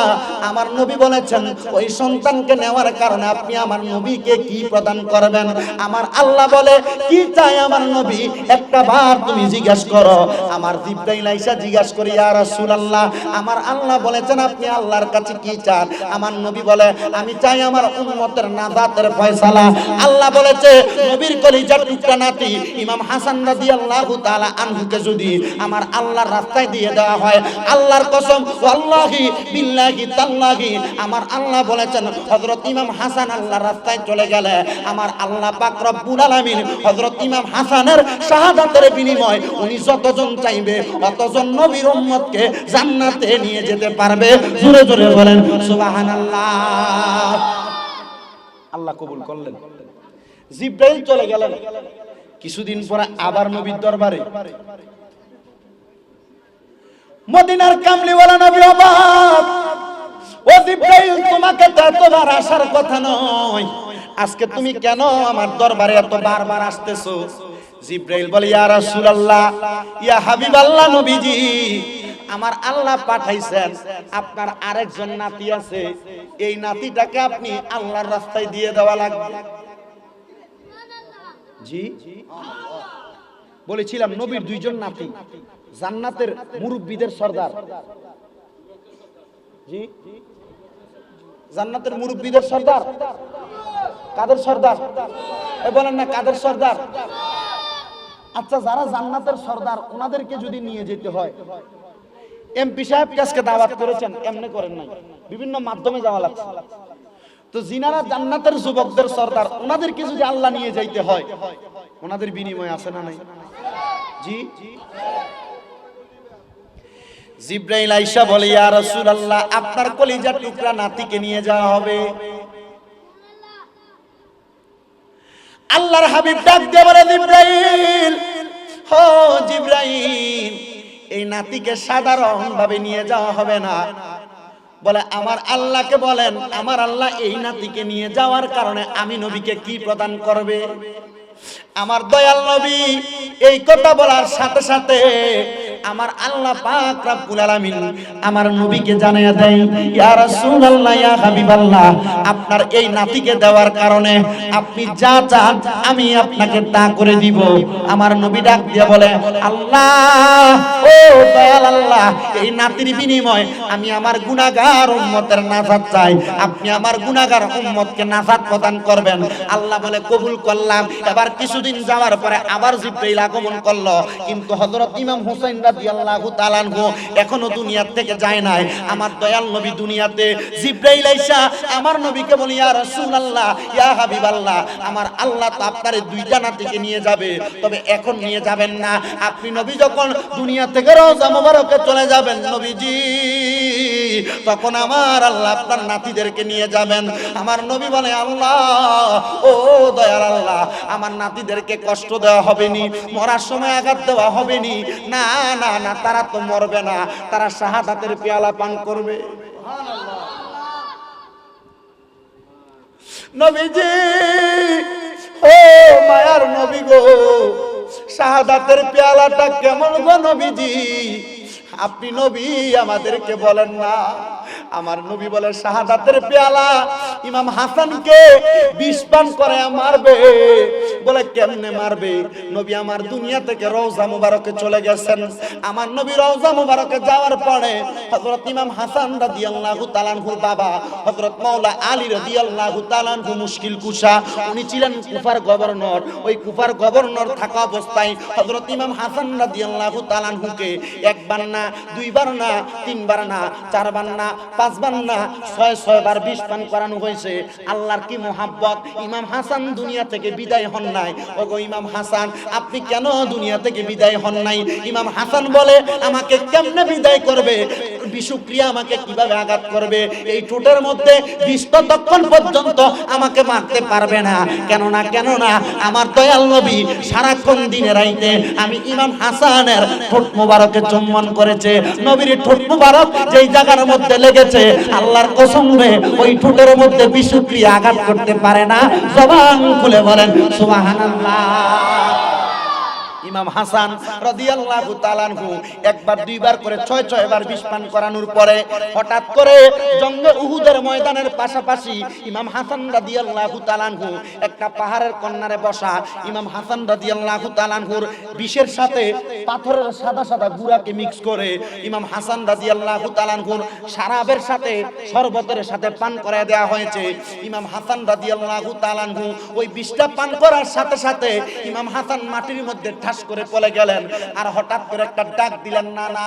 আমার নবী বলেছেন ওই সন্তানকে নেওয়ার কারণে আপনি আমার নবীকে কি প্রদান করবেন। আমার আল্লাহ বলে কি চাই আমার নবী, একটা বার তুমি জিজ্ঞাসা করো। আমার জিব্রাইল আইসা জিজ্ঞাসা করি ইয়া রাসূলুল্লাহ, আমার আল্লাহ বলেছেন আপনি আল্লাহর কাছে কি চান। আমার নবী বলে আমি চাই আমার উম্মতের নাজাতের ফয়সালা। আল্লাহ বলেছে নবীর কলিজার টুকরা নাতি ইমাম হাসান রাদিয়াল্লাহু তাআলা আনহুকে যদি আমার আল্লাহর রাস্তায় দিয়ে দেওয়া হয়, আল্লাহর কসম ওয়াল্লাহি বিল্লাহি তাল্লাহি, আমার আল্লাহ বলেছেন হযরত ইমাম হাসান আল্লাহর রাস্তায় চলে গেলে আমার আল্লাহ পাক রব্বুল আলামিন হযরত ইমাম হাসানের শাহাদাতের বিনিময় উনি যতজন চাইবে অতজন নবীর উম্মতকে জান্নাতে নিয়ে যেতে পারবে। জোরে জোরে বলেন সুবহানাল্লাহ। আল্লাহ কবুল করলেন। জিব্রাইল চলে গেলেন। কিছুদিন পরে আবার নবীর দরবারে মদিনার কামলিওয়ালা নবী অবাক, ও জিব্রাইল তোমাকে তো এতবার আসার কথা নয়, আজকে তুমি কেন আমার দরবারে এত বারবার আসতেছো? জিব্রাইল বলে ইয়া রাসূলুল্লাহ, ইয়া হাবিবাল্লাহ নবীজি, আমার আল্লাহ পাঠাইছেন আপনার আরেকজন নাতি আছে, এই নাতিটাকে আপনি আল্লাহর রাস্তায় দিয়ে দেওয়া লাগবে। জি বলেছিলাম নবীর দুইজন নাতি জান্নাতের মুরব্বিদের সর্দার। জি জান্নাতের মুরব্বিদের সর্দার। কাদের সর্দার? বলেন না কাদের সর্দার? আচ্ছা, যারা জান্নাতের সর্দার ওনাদেরকে যদি নিয়ে যেতে হয়, এমপি সাহেব আজকে দাওয়াত করেছেন, এমনি করেন নাই, বিভিন্ন মাধ্যমে যাওয়া লাগছে। তো যিনারা জান্নাতের যুবকদের সর্দার ওনাদেরকে যদি আল্লাহ নিয়ে যাইতে হয়, ওনাদের বিনিময় আছে না নাই? জি জিব্রাইল আয়েশা বলে ইয়া রাসূলুল্লাহ, আপনার কলিজার টুকরা নাতিকে নিয়ে যাওয়া হবে। আল্লাহর হাবিব ডাক দিয়ে বলে জিব্রাইল, ও জিব্রাইল, এই নাতিকে সাধারণ ভাবে নিয়ে যাওয়া হবে না। বলে আমার আল্লাহকে বলেন আমার আল্লাহ এই নাতিকে নিয়ে যাওয়ার কারণে আমি নবীকে কি প্রদান করবে। আমার দয়াল নবী এই কথা বলার সাথে সাথে আমার আল্লাহ পাক রব্বুল আলামিন আমার নবীকে জানিয়ে দেয় ইয়া রাসূলুল্লাহ, ইয়া হাবিবাল্লাহ, আপনার এই নাতিকে দেওয়ার কারণে আপনি যা চান আমি আপনাকে তা করে দিব। আমার নবী ডাক দিয়ে বলে আল্লাহ, ও দয়াল আল্লাহ, এই নাতির বিনিময় আমি আমার গুনাহগার উম্মতের নাজাত চাই, আপনি আমার গুনাহগার উম্মতকে নাজাত প্রদান করবেন। আল্লাহ বলে কবুল করলাম। এবার কিছুদিন যাওয়ার পরে আবার জিব্রাইল আগমন করলো, কিন্তু হযরত ইমাম হুসাইন রাদিয়াল্লাহু তাআলা আনহু এখনো দুনিয়া থেকে যায় নাই। আমার দয়াল নবী দুনিয়াতে, জিব্রাইল আইসা আমার নবীকে বলি ইয়া রাসূলুল্লাহ, ইয়া হাবিবাল্লাহ, আমার আল্লাহ তো আপনার দুইটা নাতিকে নিয়ে যাবে, তবে এখন নিয়ে যাবেন না, আপনি নবী যখন দুনিয়া থেকে রওজা মোবারকে চলে যাবেন নবীজি, তখন আমার আল্লাহ আপনার নাতিদেরকে নিয়ে যাবেন। আমার নবী বলে আল্লাহ, ও দয়াল আল্লাহ, আমার নাতিদেরকে কষ্ট দেওয়া হবে নি, মরার সময় আঘাত দেওয়া হবে নি, না না না, তারা তো মরবে না, তারা শাহাদাতের পেয়ালা পান করবে। নবীজি, ও মায়ার নবী গো, শাহাদাতের পেয়ালাটা কেমন গো নবীজি, আপনি নবী আমাদেরকে বলেন না। আমার নবী বলে শাহাদাতের পেয়ালা ইমাম হাসানকে বিষ পান করে মারবে। বলে কেমনে মারবে? নবী আমার দুনিয়া থেকে রওজা মুবারকে চলে গেছেন। আমার নবী রওজা মুবারকে যাওয়ার পরে হযরত ইমাম হাসান রাদিয়াল্লাহু তাআলা আনহুর বাবা হযরত মাওলা আলী রাদিয়াল্লাহু তাআলা আনহু মুশকিল কুশা, উনি ছিলেন কুফার গভর্নর। ওই কুফার গভর্নর থাকা অবস্থায় হযরত ইমাম হাসান রাদিয়াল্লাহু তাআলা আনহুকে একবার না, দুইবার না, তিনবার না, চারবার না, 5 বার না 6 বার বিষ পান করানো হয়েছে। আল্লাহর কি মোহাব্বত! ইমাম হাসান দুনিয়া থেকে বিদায় হন নাই। ওগো ইমাম হাসান, আপনি কেন দুনিয়া থেকে বিদায় হন নাই? ইমাম হাসান বলে, আমাকে কেমনে বিদায় করবে? বিষক্রিয়া আমাকে কিভাবে আঘাত করবে? এই ঠোঁটের মধ্যে বিষ ততক্ষণ পর্যন্ত আমাকে মারতে পারবে না। কেননা আমার দয়াল নবী সারাক্ষণ দিনে রাইতে আমি ইমাম হাসানের ঠোঁট মোবারকে চুম্বন করেছে। নবীর ঠোঁট মোবারক যেই জায়গার মধ্যে লেগেছে, আল্লাহর কসম রে ওই ঠোঁটের মধ্যে বিষক্রিয়া আঘাত করতে পারে না। জবান খুলে বলেন সুবহানাল্লাহ। ইমাম হাসান রাদিয়াল্লাহু তাআলা আনহু একবার দুইবার করে 6 বার বিষ পান করানোর পরে হঠাৎ করে জঙ্গে উহুদের ময়দানের পাশাপাশি ইমাম হাসান রাদিয়াল্লাহু তাআলা আনহু একটা পাহাড়ের কর্নারে বসা। ইমাম হাসান রাদিয়াল্লাহু তাআলা আনহুর বিষের সাথে পাথরের সাদা সাদা গুঁড়াকে মিক্স করে ইমাম হাসান রাদিয়াল্লাহু তাআলা আনহুর শরাবের সাথে শরবতের সাথে পান করায় দেওয়া হয়েছে। ইমাম হাসান রাদিয়াল্লাহু তাআলা আনহু ওই বিষটা পান করার সাথে সাথে ইমাম হাসান মাটির মধ্যে ঠাস করে পড়ে গেলেন। আর হঠাৎ করে একটা ডাক দিলেন, না না।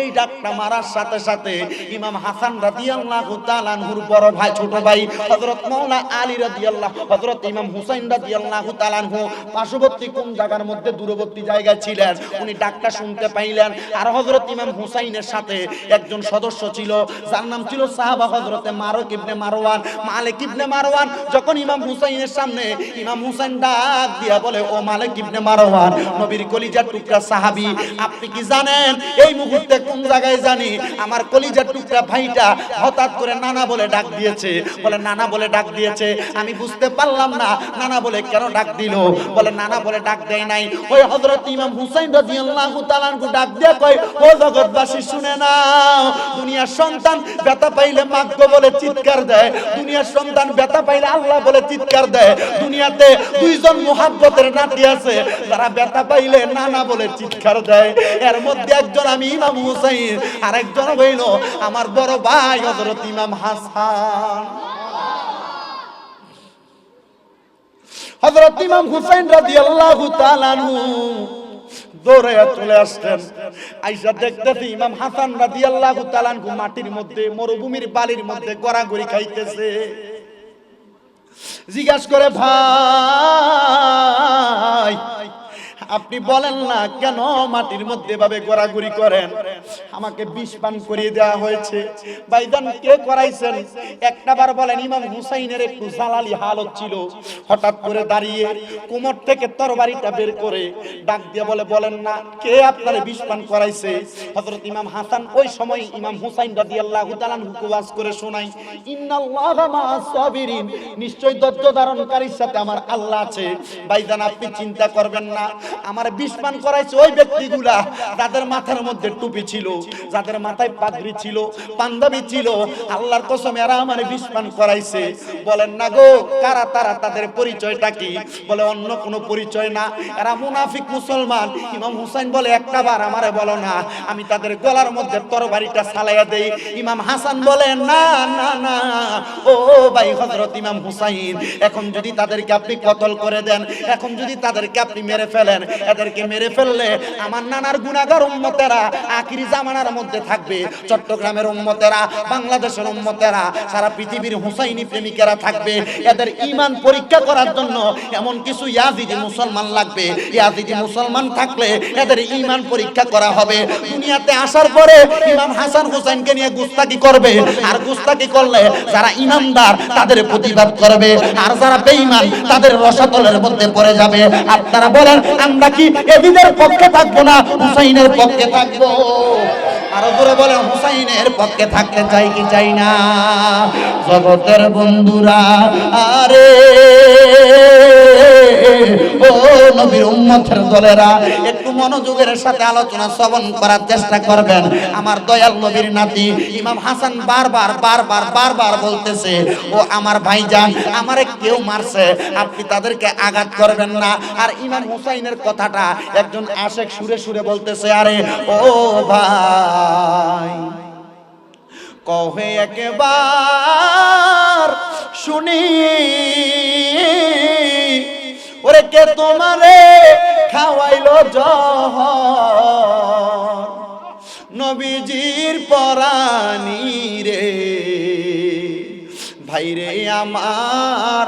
এই ডাকটা মারার সাথে সাথে ইমাম হাসান রাদিয়াল্লাহু তাআলা আনহুর বড় ভাই, ছোট ভাই হযরত মাওলানা আলী রাদিয়াল্লাহু, হযরত ইমাম হুসাইন রাদিয়াল্লাহু তাআলা আনহু পার্শ্ববর্তী কোন জায়গার মধ্যে দূরবর্তী জায়গায় ছিলেন। উনি ডাকটা শুনতে পাইলেন। আর হযরত ইমাম হুসাইনের সাথে একজন সদস্য ছিল, যার নাম ছিল সাহাবা হযরতে মারুক ইবনে মারওয়ান, মালিক ইবনে মারওয়ান। যখন ইমাম হুসাইনের সামনে ইমাম হুসাইন ডাক দিয়া বলে, ও মালিক ইবনে মারওয়ান, নবীর কলিজার টুকরা সাহাবী, আপনি কি জানেন এই মুহূর্তে কোন জায়গায় জানি আমার কলিজার টুকরা ভাইটা হঠাৎ করে নানা বলে ডাক দিয়েছে? বলে নানা বলে ডাক দিয়েছে। আমি বুঝতে পারলাম না নানা বলে কেন ডাক দিল। বলে নানা বলে ডাক দেয় নাই। ওই হযরত ইমাম হুসাইন রাদিয়াল্লাহু তাআলা আনহু ডাক দিয়ে কয়, ও জগৎবাসী শুনে নাও, দুনিয়ার সন্তান ব্যথা পাইলে মাগো বলে চিৎকার দেয়, দুনিয়ার সন্তান ব্যথা পাইলে আল্লাহ বলে চিৎকার দেয়। দুনিয়াতে দুইজন মুহাব্বতের নাতি আছে যারা ব্যথা পাইলে নানা বলে চিৎকার দেয়। এর মধ্যে একজন আমি ইমাম হুসাইন, আর একজন হইল আমার বড় ভাই হযরত ইমাম হাসান। হযরত ইমাম হুসাইন রাদিয়াল্লাহু তাআলা আনহু দৌড়ে চলে আসলেন। আইসা দেখতেছি ইমাম হাসান রাদিয়াল্লাহু তাআলা আনহু মাটির মধ্যে, মরুভূমির বালির মধ্যে গড়াগড়ি খাইতেছে। জিজ্ঞাসা করে, ভাই আপনি বলেন না কেন মাটির মধ্যে ভাবে ঘোরাঘুরি করেন? আমাকে বিষ পান করিয়ে দেওয়া হয়েছে। ভাইজান কে করাইছেন? একটা বার বলেন। ইমাম হুসাইনের একটু জালালি হালত ছিল। হঠাৎ করে দাঁড়িয়ে কোমর থেকে তরবারিটা বের করে ডাক দিয়ে বলে, বলেন না কে আপনারে বিষ পান করাইছে? হযরত ইমাম হাসান ওই সময় ইমাম হুসাইন রাদিয়াল্লাহু তাআলা আনহু ওয়াজ করে শোনাই, ইন্নাল্লাহা মা'আস সাবিরিন, নিশ্চয় ধৈর্য ধারণকারীর সাথে আমার আল্লাহ আছে। ভাইজান আপনি চিন্তা করবেন না, আমার বিষ পান করাইছে ওই ব্যক্তিগুলা যাদের মাথার মধ্যে টুপি ছিল, যাদের মাথায় পাগড়ি ছিল, পাঞ্জাবি ছিল। আল্লাহর কসম এরা আমার বিষ পান করাইছে। বলেন না গো কারা তারা, তাদের পরিচয়টা কি? বলে অন্য কোনো পরিচয় না, এরা মুনাফিক মুসলমান। ইমাম হুসাইন বলে, একটা বার আমারে বলো না, আমি তাদের গলার মধ্যে তরবারিটা চালাইয়া দেই। ইমাম হাসান বলে, না না না, ও ভাই হযরত ইমাম হুসাইন, এখন যদি তাদেরকে আপনি কতল করে দেন, এখন যদি তাদেরকে আপনি মেরে ফেলেন, এদেরকে মেরে ফেললে আমার নানার গুনাহগার উম্মতেরা আখিরি জামানার মধ্যে থাকবে। চট্টগ্রামের উম্মতেরা, বাংলাদেশের উম্মতেরা, সারা পৃথিবীর হুসাইনি প্রেমিকেরা থাকবে। এদের ঈমান পরীক্ষা করার জন্য এমন কিছু ইয়াজিদি মুসলমান লাগবে। ইয়াজিদি মুসলমান থাকলে এদের ঈমান পরীক্ষা করা হবে। দুনিয়াতে আসার পরে ইমাম হাসান হুসাইনকে নিয়ে গুস্তাকি করবে, আর গুস্তাকি করলে যারা ঈমানদার তাদের প্রতিবাদ করবে, আর যারা বেঈমান তাদের রসাতলের মধ্যে পড়ে যাবে। আপনারা বলেন আমরা কি এদিদের পক্ষে থাকবো না হুসাইনের পক্ষে থাকবো? আর জোরে বলেন হুসাইনের পক্ষে থাকতে চাই কি চাই না? জগতের বন্ধুরা, আরে ও নবীর উম্মতের দলেরা, একটু মনোযোগের সাথে আলোচনা শ্রবণ করার চেষ্টা করবেন। আমার দয়াল নবীর নাতি ইমাম হাসান বারবার বলতেছে, ও আমার ভাইজান, আমারে কেউ মারছে, আপনি তাদেরকে আঘাত করবেন না। আর ইমাম হুসাইনের কথাটা একজন আশেক সুরে সুরে বলতেছে, আরে ও ভাই কহে একবার শুনি, ওরে কে তোমারে খাওয়াইলো জহর, নবীজির পর পরানি রে, ভাইরে আমার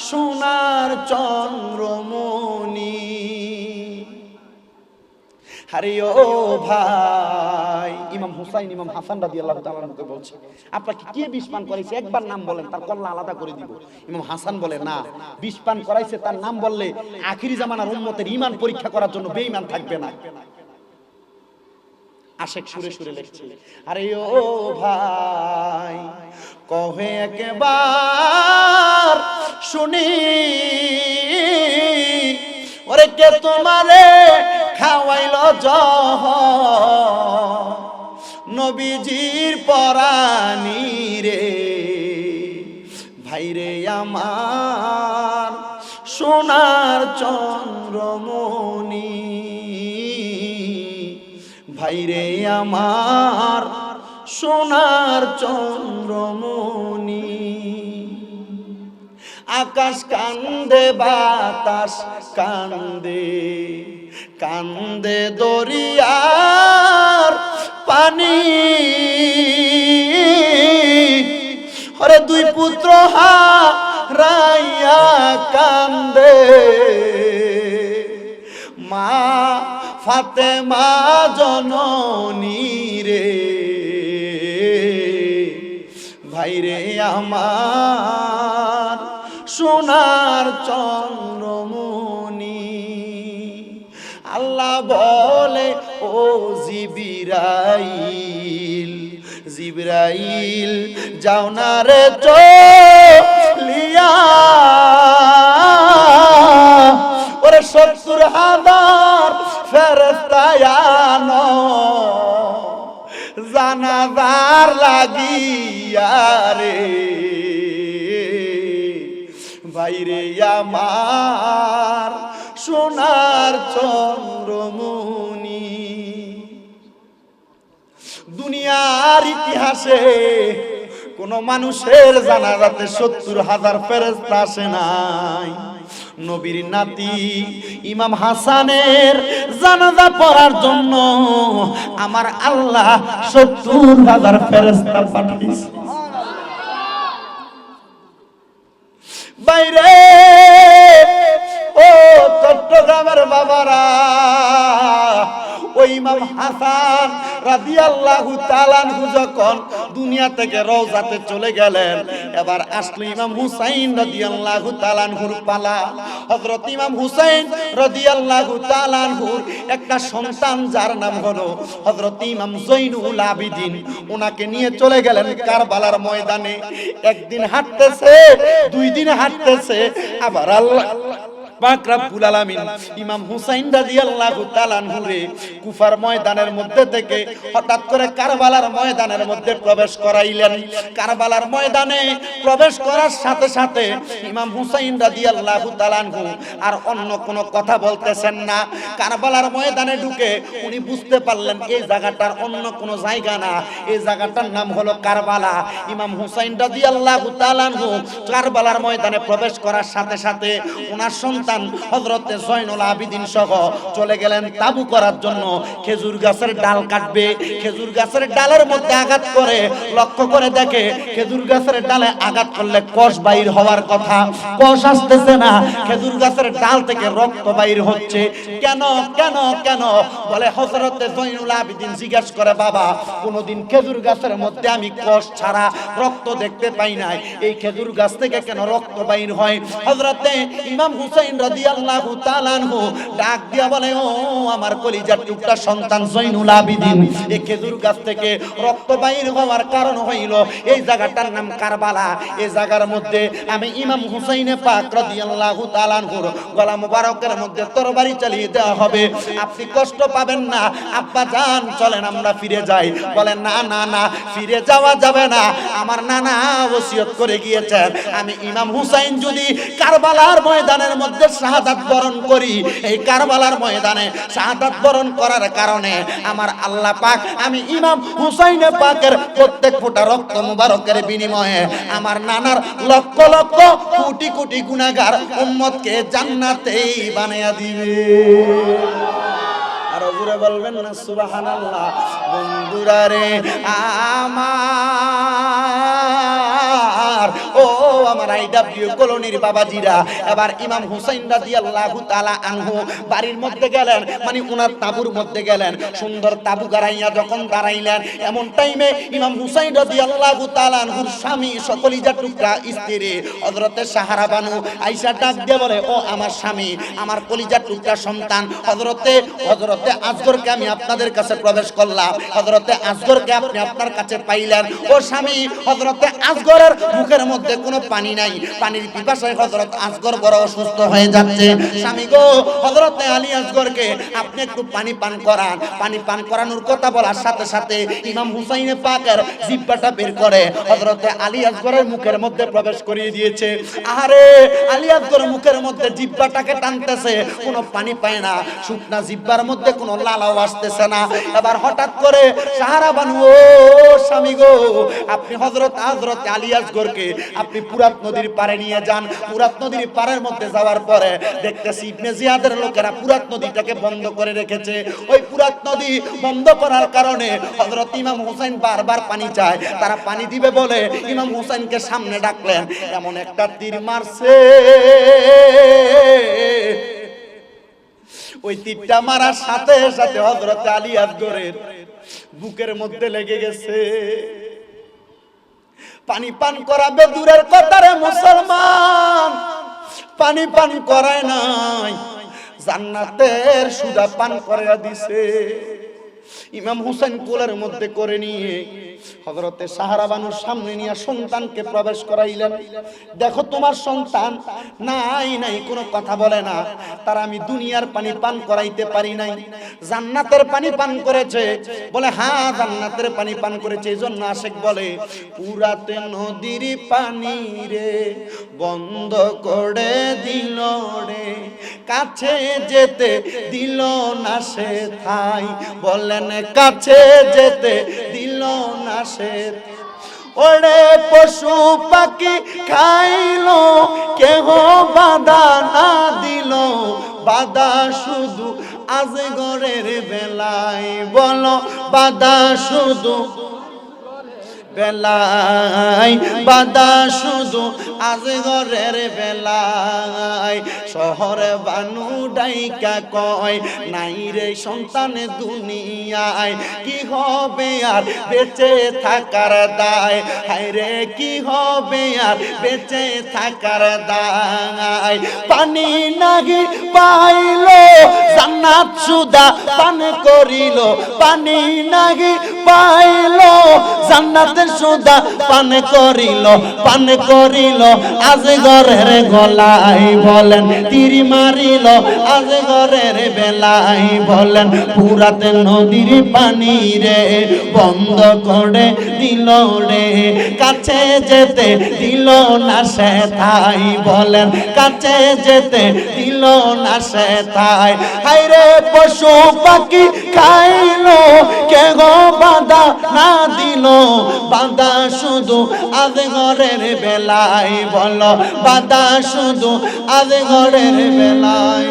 সোনার চন্দ্রমণি। আরে ও ভাই, ইমাম হুসাইন ইমাম হাসান রাদিয়াল্লাহু তাআলা আনহুকে বলছে, আপনাকে কে বিষ পান করাইছে একবার নাম বলেন, তার কল্লা আলাদা করে দিব। ইমাম হাসান বলে, না, বিষ পান করাইছে তার নাম বললে আখিরি জামানার উম্মতের ঈমান পরীক্ষা করার জন্য বেঈমান থাকবে না। আশেক সুরে সুরে লিখছে, আরে ও ভাই কহে একবার শুনি, ওরে কে তোমারে খাওয়াইল জহর, নবীজির পরানি রে, ভাইরে আমার সোনার চন্দ্রমণি, ভাইরে আমার সোনার চন্দ্রমণি। আকাশ কান্দে বাতাস কান্দে, কান্দে দরিয়ার পানি, ওরে দুই পুত্র হারাইয়া কান্দে, মা ফাতেমা জননী রে, ভাইরে আমার সোনার চন্দ্রমণি। আল্লাহ বলে, ও জিবরাইল, জিবরাইল যাও না রে চলিয়া, ওরে ৭০,০০০ ফেরেশতা আনো জানাজার লাগিয়া রে, ভাইরে আমার সোনার চন্দ্রমণি। দুনিয়ার ইতিহাসে কোন মানুষের জানাজাতে ৭০,০০০ ফেরেশতা আসে নাই। নবীর নাতি ইমাম হাসানের জানাজা পড়ার জন্য আমার আল্লাহ ৭০,০০০ ফেরেশতা পাঠিয়েছে। বাইরে ও চট্টগ্রামের বাবারা, ওই ইমাম হাসান রাদিয়াল্লাহু তাআলা আনহু যখন দুনিয়া থেকে রওজাতে চলে গেলেন, এবার আসলো ইমাম হুসাইন রাদিয়াল্লাহু তাআলা আনহুর পালা। হযরত ইমাম হুসাইন রাদিয়াল্লাহু তাআলা আনহুর একটা সন্তান যার নাম হলো হযরত ইমাম জৈনুল আবিদিন, ওনাকে নিয়ে চলে গেলেন কারবালার ময়দানে। একদিন হাঁটতেছে, 2 দিন হাঁটতেছে, আবার আল্লাহ পাক রব্বুল আলামিন ইমাম হুসাইন রাদিয়াল্লাহু তাআলা আনহুরে কুফার ময়দানের মধ্যে থেকে হঠাৎ করে কারবালার ময়দানের মধ্যে প্রবেশ করাইলেন। কারবালার ময়দানে প্রবেশ করার সাথে সাথে ইমাম হুসাইন রাদিয়াল্লাহু তাআলা আনহু আর অন্য কোনো কথা বলতেছেন না। কারবালার ময়দানে ঢুকে উনি বুঝতে পারলেন এই জায়গাটার অন্য কোনো জায়গা না, এই জায়গাটার নাম হলো কারবালা। ইমাম হুসাইন রাদিয়াল্লাহু তাআলা আনহু কারবালার ময়দানে প্রবেশ করার সাথে সাথে ওনার সন্তান হযরতে জয়নুল আবিদিন সহ চলে গেলেন তাবু করার জন্য। খেজুর গাছের ডাল কাটবে, খেজুর গাছের ডালের মধ্যে আঘাত করে, লক্ষ্য করে দেখে খেজুর গাছের ডালে আঘাত করলে কষ বাইর হওয়ার কথা, কষ আসতেছে না, খেজুর গাছের ডাল থেকে রক্ত বাইর হচ্ছে। কেন কেন কেন বলে হযরতে জয়নুল আবিদিন জিজ্ঞাসা করে, বাবা কোনদিন খেজুর গাছের মধ্যে আমি কষ ছাড়া রক্ত দেখতে পাই নাই, এই খেজুর গাছ থেকে কেন রক্ত বাইর হয়? হযরতে ইমাম হুসাইন রাদিয়াল্লাহু তাআলা আনহু ডাক দিয়া বলে, ও আমার কলিজার টুকরা সন্তান জয়নুল আবিদিন, এই খেজুর গাছ থেকে রক্ত বাইর হওয়ার কারণ হইল এই জায়গাটার নাম কারবালা। এই জায়গার মধ্যে আমি ইমাম হুসাইন পাক রাদিয়াল্লাহু তাআলা আনহুর গলা মুবারকের মধ্যে তরবারি চালিয়ে দেওয়া হবে, আপনি কষ্ট পাবেন না। আব্বা জান চলেন আমরা ফিরে যাই। বলেন না না না, ফিরে যাওয়া যাবে না, আমার নানা ওসিয়ত করে গিয়েছেন আমি ইমাম হুসাইন যদি কারবালার ময়দানের মধ্যে শাহাদাত বরণ করি, এই কারবালার ময়দানে শাহাদাত বরণ করার কারণে আমার আল্লাহ পাক আমি ইমাম হুসাইন পাকের প্রত্যেক ফোঁটা রক্ত মুবারকের বিনিময়ে আমার নানার লক্ষ লক্ষ কোটি কোটি গুনাহগার উম্মতকে জান্নাতেই বানায়া দিবে। আর হুজুর জোরে বলবেন না সুবহানাল্লাহ। বন্ধুরা রে আমার, ও আমার আইডব্লিউ কলোনির বাবাজিরা, এবার ইমাম হুসাইন রাদিয়াল্লাহু তাআলা আনহু বাড়ির মধ্যে গেলেন, মানে উনার তাঁবুর মধ্যে গেলেন। সুন্দর তাঁবু গাড়াইয়া যখন দাঁড়াইলেন, এমন টাইমে ইমাম হুসাইন রাদিয়াল্লাহু তাআলা আনহুর স্বামী সকলিজার টুকরা স্ত্রী হযরতে সাহারা বানু আয়েশা ডাক দিয়ে বলে, ও আমার স্বামী, আমার কলিজার টুকরা সন্তান হযরতে আসগরকে আমি আপনাদের কাছে প্রবেশ করলাম। হযরতে আসগরকে আপনি আপনার কাছে পাইলেন। ও স্বামী, হযরতে আসগরের মুখের মধ্যে কোনো পানি নাই, পানির পিপাসায় হযরত আসগর বড় অসুস্থ হয়ে যাচ্ছে। স্বামী গো, হযরতে আলী আসগরকে আপনি একটু পানি পান করান। পানি পান করানোর কথা বলার সাথে সাথে ইমাম হুসাইন পাকের জিহ্বাটা বের করে হযরতে আলী আসগরের মুখের মধ্যে প্রবেশ করিয়ে দিয়েছে। আরে আলী আসগরের মুখের মধ্যে জিহ্বাটাকে টানতেছে, কোনো পানি পায় না, শুকনা জিহ্বার মধ্যে কোনো লালাও আসতেছে না। এবার হঠাৎ করে সাহারা বানু, ও স্বামী গো, আপনি হযরতে আলী আসগরকে আপনি ফুরাত নদীর পাড়ে নিয়ে যান। ফুরাত নদীর পাড়ের মধ্যে যাওয়ার পরে দেখতেছি ইবনে জিয়াদের লোকেরা ফুরাত নদীটাকে বন্ধ করে রেখেছে। ওই ফুরাত নদী বন্ধ করার কারণে হযরত ইমাম হুসাইন বারবার পানি চায়, তারা পানি দিবে বলে ইমাম হুসাইনকে সামনে ডাকলেন। এমন একটা তীর মারছে, ওই তীরটা মারার সাথে সাথে হযরত আলী আসগরের বুকের মধ্যে লেগে গেছে। পানি পান করাবে দূরের কথা রে মুসলমান, পানি পান করায় নাই, জান্নাতের সুদা পান করাইয়া দিছে। ইমাম হুসাইন কোলের মধ্যে করে নিয়ে হযরতে সাহারা বানুর সামনে নিয়ে সন্তানকে প্রবেশ করাইলেন। দেখো তোমার সন্তান নাই নাই কোনো কথা বলে না, তার আমি দুনিয়ার পানি পান করাইতে পারি নাই, জান্নাতের পানি পান করেছে। বলে হ্যাঁ, জান্নাতের পানি পান করেছে। এইজন্য আশেক বলে, পুরাতে নদীর পানি রে বন্ধ করে দিল রে, কাছে যেতে দিল না সে ঠাই। বলেন কাছে যেতে দিল না সে। ওরে পশু পাখি খাইলো, কেহ বাধা না দিল, বাধা শুধু আজগরের বেলায়। বলো বাধা শুধু বেলায়, বাধা শুধু আজগরের বেলায়। শহরে বানু ডাইকা কয়, নাই রে সন্তান দুনিয়ায়, কি হবে আর বেঁচে থাকার দায়। হায় রে কি হবে আর বেঁচে থাকার দায়। পানি নাহি পাইল, জান্নাত সুদা পান করিল। পানি নাহি পাইল, জান্নাত সুদা পান করিল, পান করিল আজগরের গলায়। বলেন তীর মারিল আজগরের বেলায়। বলেন ফুরাত নদীর পানি রে বন্ধ করে দিল রে, কাছে যেতে দিল না সে ঠাই। বলেন কাছে যেতে দিল না সে ঠাই। হায় রে পশু পাখি খাইলো, কে গো বাধা না দিল, বাধা শুধু আজগরের বেলায়। বলো বাধা শুধু আজগরের বেলায়।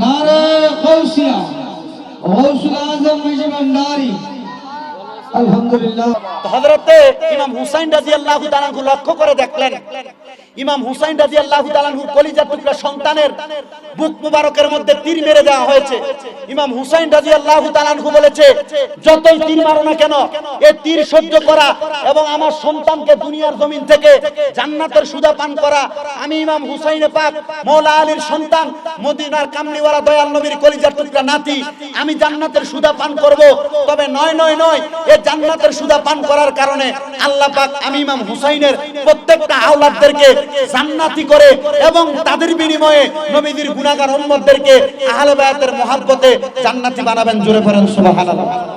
নারে গৌসিয়া, গৌসুল আজম মুজিব ভান্ডারী, আলহামদুলিল্লাহ। হযরতে ইমাম হুসাইন রাদিয়াল্লাহু তাআলা আনহু লক্ষ্য করে দেখলেন, ইমাম হুসাইন রাদিয়াল্লাহু তাআলা আনহু কলিজার টুকরা সন্তানের বুক মুবারকের মধ্যে তীর মেরে দেওয়া হয়েছে। ইমাম হুসাইন রাদিয়াল্লাহু তাআলা আনহু বলেছে, যতই তীর মারো না কেন, এই তীর সহ্য করা এবং আমার সন্তানকে দুনিয়ার জমিন থেকে জান্নাতের সুদা পান করা। আমি ইমাম হুসাইন পাক মাওলা আলীর সন্তান, মদিনার কামলিওয়ালা দয়াল নবীর কলিজার টুকরা নাতি, আমি জান্নাতের সুদা পান করব। তবে নয়, এই জান্নাতের সুদা পান করার কারণে আল্লাহ পাক আমি ইমাম হুসাইনের প্রত্যেকটা আওলাদদেরকে জান্নাতি করে এবং তাদের বিনিময়ে নবীদের গুনাহগার উম্মতদেরকে আহলে বায়াতের মহব্বতে জান্নাতি বানাবেন। জোরে পড়েন সুবহানাল্লাহ।